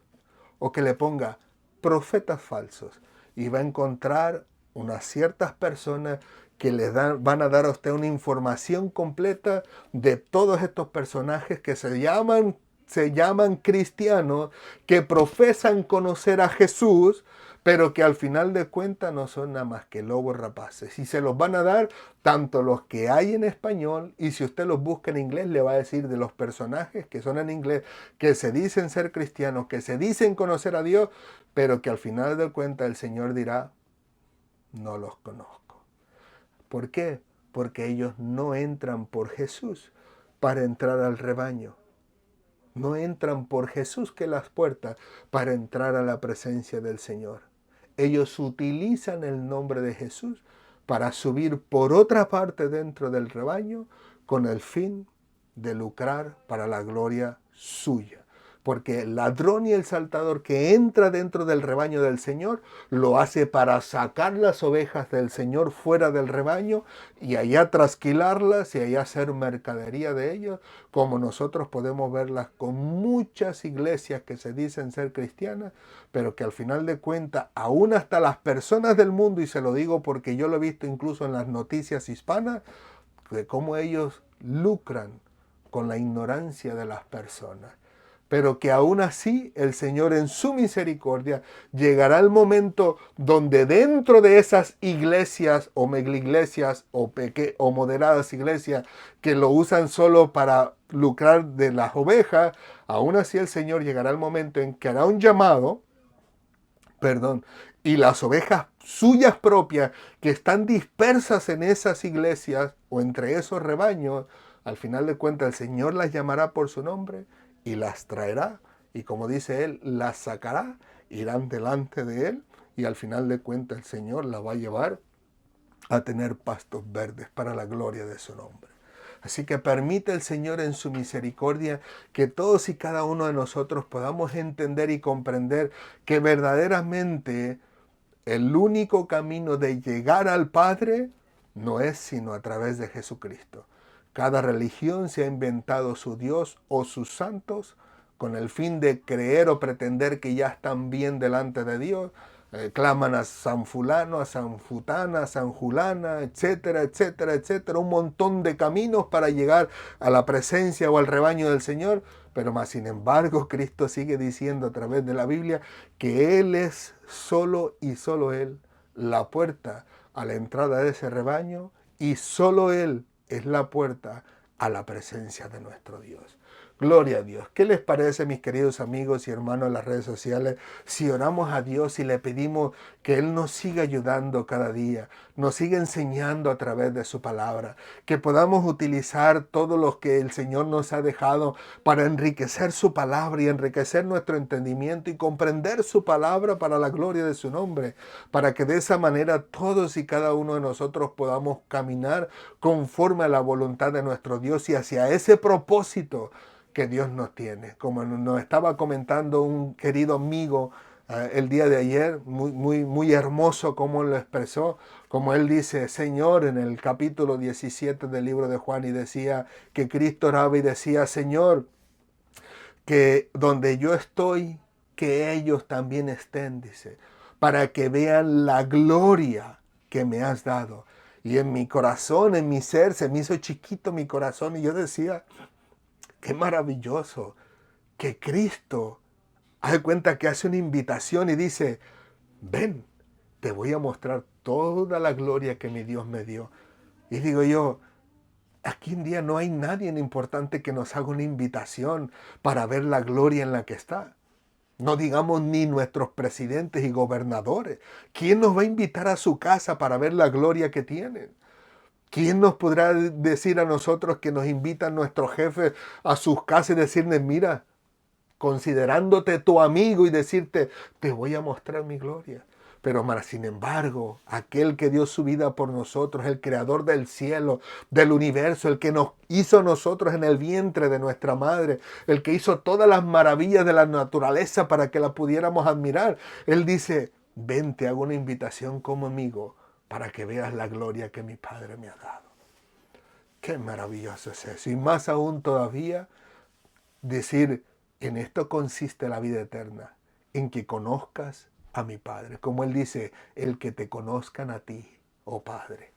o que le ponga profetas falsos y va a encontrar unas ciertas personas que van a dar a usted una información completa de todos estos personajes que se llaman cristianos, que profesan conocer a Jesús, pero que al final de cuentas no son nada más que lobos rapaces. Y se los van a dar tanto los que hay en español, y si usted los busca en inglés, le va a decir de los personajes que son en inglés, que se dicen ser cristianos, que se dicen conocer a Dios, pero que al final de cuentas el Señor dirá, no los conozco. ¿Por qué? Porque ellos no entran por Jesús para entrar al rebaño. No entran por Jesús que las puertas para entrar a la presencia del Señor. Ellos utilizan el nombre de Jesús para subir por otra parte dentro del rebaño con el fin de lucrar para la gloria suya. Porque el ladrón y el saltador que entra dentro del rebaño del Señor lo hace para sacar las ovejas del Señor fuera del rebaño y allá trasquilarlas y allá hacer mercadería de ellos, como nosotros podemos verlas con muchas iglesias que se dicen ser cristianas, pero que al final de cuentas, aún hasta las personas del mundo, y se lo digo porque yo lo he visto incluso en las noticias hispanas, de cómo ellos lucran con la ignorancia de las personas. Pero que aún así el Señor en su misericordia llegará el momento donde dentro de esas iglesias o megaiglesias o moderadas iglesias que lo usan solo para lucrar de las ovejas, aún así el Señor llegará el momento en que hará un llamado, y las ovejas suyas propias que están dispersas en esas iglesias o entre esos rebaños, al final de cuentas el Señor las llamará por su nombre y las traerá. Y como dice él, las sacará, irán delante de él y al final de cuentas el Señor las va a llevar a tener pastos verdes para la gloria de su nombre. Así que permite el Señor en su misericordia que todos y cada uno de nosotros podamos entender y comprender que verdaderamente el único camino de llegar al Padre no es sino a través de Jesucristo. Cada religión se ha inventado su Dios o sus santos con el fin de creer o pretender que ya están bien delante de Dios. Claman a San Fulano, a San Futana, a San Julana, etcétera, etcétera, etcétera. Un montón de caminos para llegar a la presencia o al rebaño del Señor. Pero más sin embargo, Cristo sigue diciendo a través de la Biblia que Él es solo y solo Él la puerta a la entrada de ese rebaño y solo Él es la puerta a la presencia de nuestro Dios. Gloria a Dios. ¿Qué les parece, mis queridos amigos y hermanos en las redes sociales, si oramos a Dios y le pedimos que Él nos siga ayudando cada día, nos siga enseñando a través de su palabra, que podamos utilizar todo lo que el Señor nos ha dejado para enriquecer su palabra y enriquecer nuestro entendimiento y comprender su palabra para la gloria de su nombre, para que de esa manera todos y cada uno de nosotros podamos caminar conforme a la voluntad de nuestro Dios y hacia ese propósito que Dios nos tiene. Como nos estaba comentando un querido amigo el día de ayer, muy hermoso como lo expresó, como él dice, Señor, en el capítulo 17 del libro de Juan, y decía que Cristo oraba y decía, Señor, que donde yo estoy, que ellos también estén, dice, para que vean la gloria que me has dado. Y en mi corazón, en mi ser, se me hizo chiquito mi corazón y yo decía, qué maravilloso que Cristo hace cuenta que hace una invitación y dice, ven, te voy a mostrar toda la gloria que mi Dios me dio. Y digo yo, aquí en día no hay nadie importante que nos haga una invitación para ver la gloria en la que está. No digamos ni nuestros presidentes y gobernadores. ¿Quién nos va a invitar a su casa para ver la gloria que tienen? ¿Quién nos podrá decir a nosotros que nos invitan nuestros jefes a sus casas y decirles, mira, considerándote tu amigo y decirte, te voy a mostrar mi gloria? Pero más sin embargo, aquel que dio su vida por nosotros, el creador del cielo, del universo, el que nos hizo a nosotros en el vientre de nuestra madre, el que hizo todas las maravillas de la naturaleza para que la pudiéramos admirar, él dice, ven, te hago una invitación como amigo para que veas la gloria que mi Padre me ha dado. Qué maravilloso es eso. Y más aún todavía decir, en esto consiste la vida eterna, en que conozcas a mi Padre. Como Él dice, el que te conozcan a ti, oh Padre.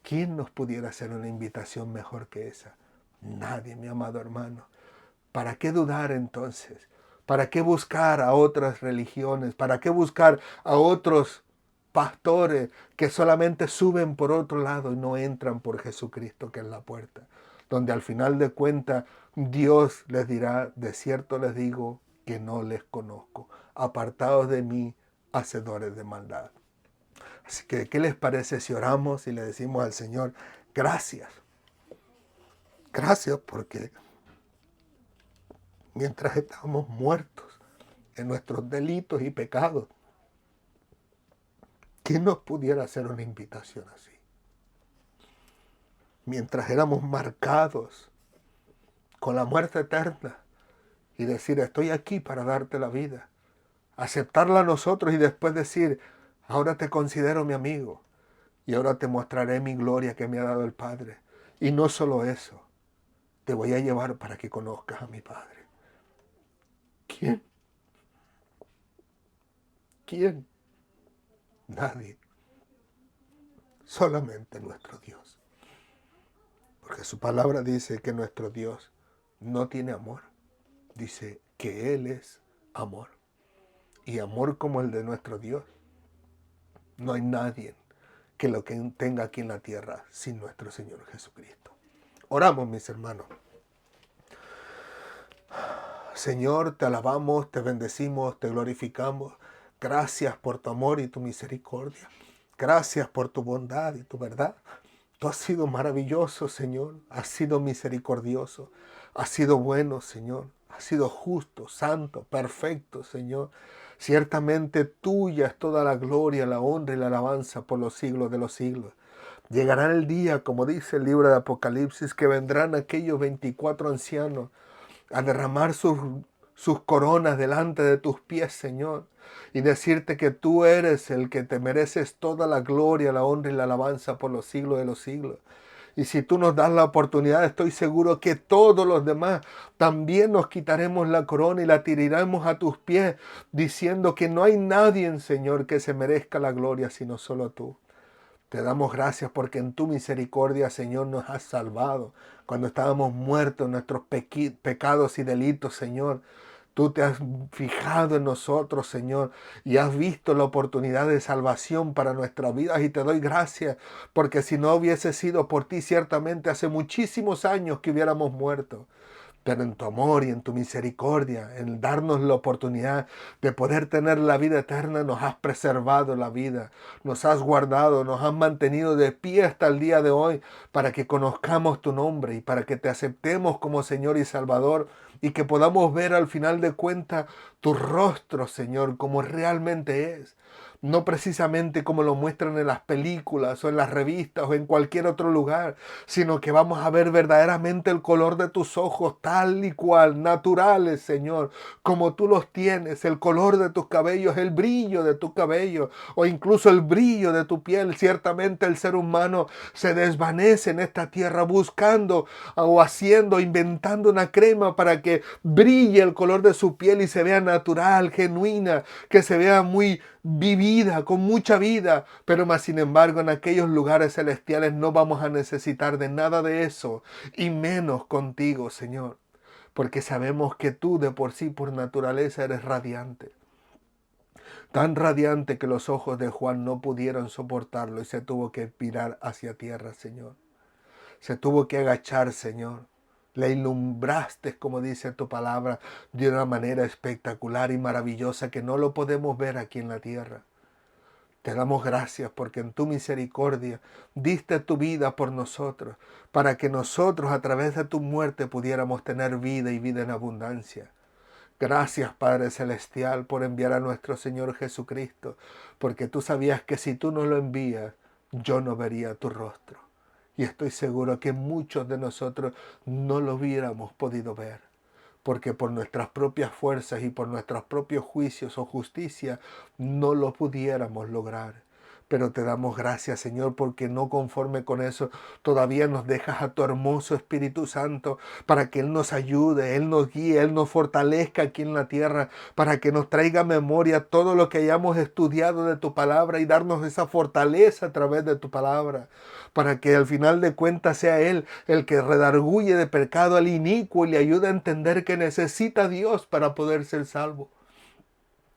¿Quién nos pudiera hacer una invitación mejor que esa? Nadie, mi amado hermano. ¿Para qué dudar entonces? ¿Para qué buscar a otras religiones? ¿Para qué buscar a otros pastores que solamente suben por otro lado y no entran por Jesucristo, que es la puerta? Donde al final de cuentas Dios les dirá, de cierto les digo que no les conozco. Apartados de mí, hacedores de maldad. Así que, ¿qué les parece si oramos y le decimos al Señor, gracias? Gracias porque mientras estábamos muertos en nuestros delitos y pecados, ¿quién nos pudiera hacer una invitación así? Mientras éramos marcados con la muerte eterna y decir, estoy aquí para darte la vida, aceptarla a nosotros y después decir, ahora te considero mi amigo y ahora te mostraré mi gloria que me ha dado el Padre. Y no solo eso, te voy a llevar para que conozcas a mi Padre. ¿Quién? ¿Quién? Nadie. Solamente nuestro Dios. Porque su palabra dice que nuestro Dios no tiene amor. Dice que Él es amor. Y amor como el de nuestro Dios. No hay nadie que lo que tenga aquí en la tierra sin nuestro Señor Jesucristo. Oramos, mis hermanos. Señor, te alabamos, te bendecimos, te glorificamos. Gracias por tu amor y tu misericordia. Gracias por tu bondad y tu verdad. Tú has sido maravilloso, Señor. Has sido misericordioso. Has sido bueno, Señor. Has sido justo, santo, perfecto, Señor. Ciertamente tuya es toda la gloria, la honra y la alabanza por los siglos de los siglos. Llegará el día, como dice el libro de Apocalipsis, que vendrán aquellos 24 ancianos a derramar sus coronas delante de tus pies, Señor, y decirte que tú eres el que te mereces toda la gloria, la honra y la alabanza por los siglos de los siglos. Y si tú nos das la oportunidad, estoy seguro que todos los demás también nos quitaremos la corona y la tiraremos a tus pies, diciendo que no hay nadie, Señor, que se merezca la gloria, sino solo tú. Te damos gracias porque en tu misericordia, Señor, nos has salvado. Cuando estábamos muertos en nuestros pecados y delitos, Señor, tú te has fijado en nosotros, Señor, y has visto la oportunidad de salvación para nuestras vidas. Y te doy gracias porque si no hubiese sido por ti, ciertamente hace muchísimos años que hubiéramos muerto. Pero en tu amor y en tu misericordia, en darnos la oportunidad de poder tener la vida eterna, nos has preservado la vida, nos has guardado, nos has mantenido de pie hasta el día de hoy para que conozcamos tu nombre y para que te aceptemos como Señor y Salvador y que podamos ver al final de cuentas tu rostro, Señor, como realmente es. No precisamente como lo muestran en las películas o en las revistas o en cualquier otro lugar, sino que vamos a ver verdaderamente el color de tus ojos tal y cual, naturales, Señor, como tú los tienes, el color de tus cabellos, el brillo de tu cabello o incluso el brillo de tu piel. Ciertamente el ser humano se desvanece en esta tierra buscando o haciendo, inventando una crema para que brille el color de su piel y se vea natural, genuina, que se vea muy vivida, con mucha vida, pero más sin embargo en aquellos lugares celestiales no vamos a necesitar de nada de eso, y menos contigo, Señor, porque sabemos que tú de por sí, por naturaleza, eres radiante. Tan radiante que los ojos de Juan no pudieron soportarlo y se tuvo que mirar hacia tierra, Señor. Se tuvo que agachar, Señor. Le ilumbraste, como dice tu palabra, de una manera espectacular y maravillosa que no lo podemos ver aquí en la tierra. Te damos gracias porque en tu misericordia diste tu vida por nosotros, para que nosotros a través de tu muerte pudiéramos tener vida y vida en abundancia. Gracias, Padre Celestial, por enviar a nuestro Señor Jesucristo, porque tú sabías que si tú no lo envías, yo no vería tu rostro. Y estoy seguro que muchos de nosotros no lo hubiéramos podido ver, porque por nuestras propias fuerzas y por nuestros propios juicios o justicia no lo pudiéramos lograr. Pero te damos gracias, Señor, porque no conforme con eso, todavía nos dejas a tu hermoso Espíritu Santo para que Él nos ayude, Él nos guíe, Él nos fortalezca aquí en la tierra, para que nos traiga a memoria todo lo que hayamos estudiado de tu palabra y darnos esa fortaleza a través de tu palabra, para que al final de cuentas sea Él el que redarguye de pecado al inicuo y le ayude a entender que necesita a Dios para poder ser salvo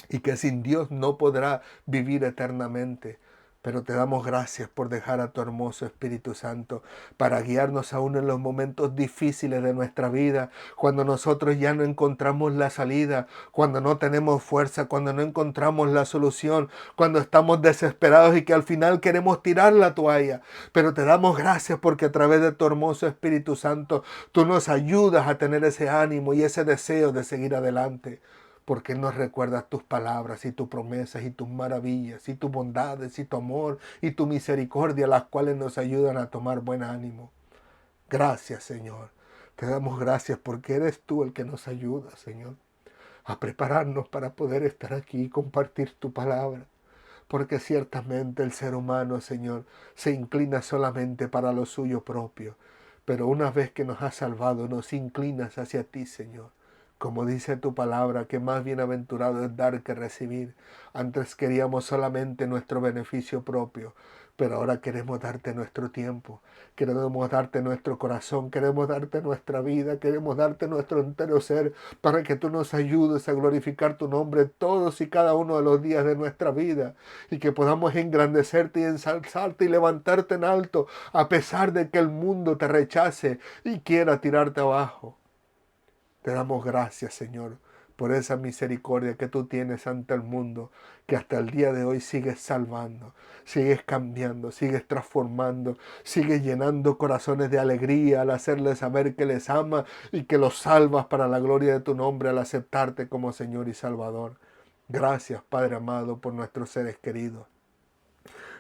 y que sin Dios no podrá vivir eternamente. Pero te damos gracias por dejar a tu hermoso Espíritu Santo para guiarnos aún en los momentos difíciles de nuestra vida, cuando nosotros ya no encontramos la salida, cuando no tenemos fuerza, cuando no encontramos la solución, cuando estamos desesperados y que al final queremos tirar la toalla. Pero te damos gracias porque a través de tu hermoso Espíritu Santo tú nos ayudas a tener ese ánimo y ese deseo de seguir adelante, porque nos recuerdas tus palabras y tus promesas y tus maravillas y tus bondades y tu amor y tu misericordia, las cuales nos ayudan a tomar buen ánimo. Gracias, Señor. Te damos gracias porque eres tú el que nos ayuda, Señor, a prepararnos para poder estar aquí y compartir tu palabra. Porque ciertamente el ser humano, Señor, se inclina solamente para lo suyo propio. Pero una vez que nos has salvado, nos inclinas hacia ti, Señor. Como dice tu palabra, que más bienaventurado es dar que recibir. Antes queríamos solamente nuestro beneficio propio, pero ahora queremos darte nuestro tiempo, queremos darte nuestro corazón, queremos darte nuestra vida, queremos darte nuestro entero ser, para que tú nos ayudes a glorificar tu nombre todos y cada uno de los días de nuestra vida, y que podamos engrandecerte y ensalzarte y levantarte en alto, a pesar de que el mundo te rechace y quiera tirarte abajo. Te damos gracias, Señor, por esa misericordia que tú tienes ante el mundo, que hasta el día de hoy sigues salvando, sigues cambiando, sigues transformando, sigues llenando corazones de alegría al hacerles saber que les ama y que los salvas para la gloria de tu nombre al aceptarte como Señor y Salvador. Gracias, Padre amado, por nuestros seres queridos.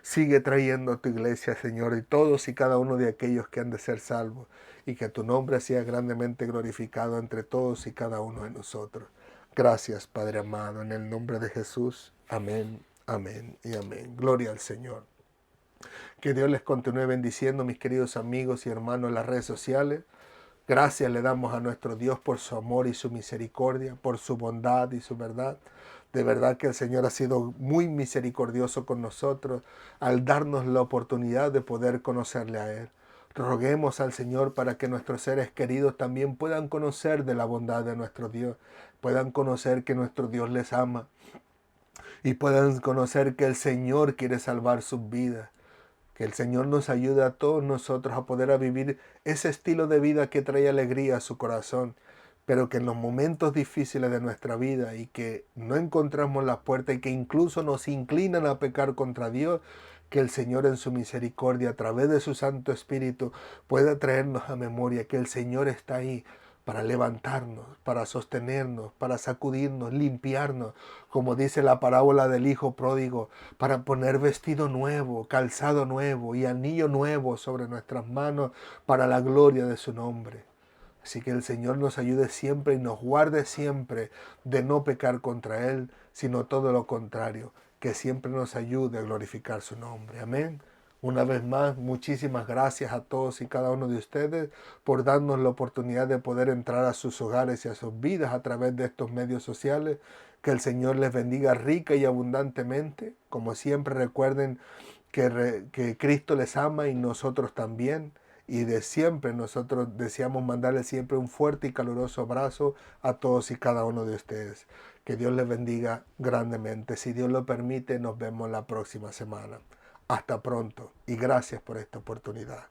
Sigue trayendo a tu iglesia, Señor, y todos y cada uno de aquellos que han de ser salvos, y que tu nombre sea grandemente glorificado entre todos y cada uno de nosotros. Gracias, Padre amado, en el nombre de Jesús. Amén, amén y amén. Gloria al Señor. Que Dios les continúe bendiciendo, mis queridos amigos y hermanos en las redes sociales. Gracias le damos a nuestro Dios por su amor y su misericordia, por su bondad y su verdad. De verdad que el Señor ha sido muy misericordioso con nosotros al darnos la oportunidad de poder conocerle a Él. Roguemos al Señor para que nuestros seres queridos también puedan conocer de la bondad de nuestro Dios, puedan conocer que nuestro Dios les ama y puedan conocer que el Señor quiere salvar sus vidas. Que el Señor nos ayude a todos nosotros a poder vivir ese estilo de vida que trae alegría a su corazón, pero que en los momentos difíciles de nuestra vida y que no encontramos la puerta y que incluso nos inclinan a pecar contra Dios, que el Señor en su misericordia, a través de su Santo Espíritu, pueda traernos a memoria que el Señor está ahí para levantarnos, para sostenernos, para sacudirnos, limpiarnos, como dice la parábola del Hijo Pródigo, para poner vestido nuevo, calzado nuevo y anillo nuevo sobre nuestras manos para la gloria de su nombre. Así que el Señor nos ayude siempre y nos guarde siempre de no pecar contra Él, sino todo lo contrario, que siempre nos ayude a glorificar su nombre. Amén. Una vez más, muchísimas gracias a todos y cada uno de ustedes por darnos la oportunidad de poder entrar a sus hogares y a sus vidas a través de estos medios sociales. Que el Señor les bendiga rica y abundantemente. Como siempre, recuerden que Cristo les ama y nosotros también. Y de siempre nosotros deseamos mandarles siempre un fuerte y caluroso abrazo a todos y cada uno de ustedes. Que Dios les bendiga grandemente. Si Dios lo permite, nos vemos la próxima semana. Hasta pronto y gracias por esta oportunidad.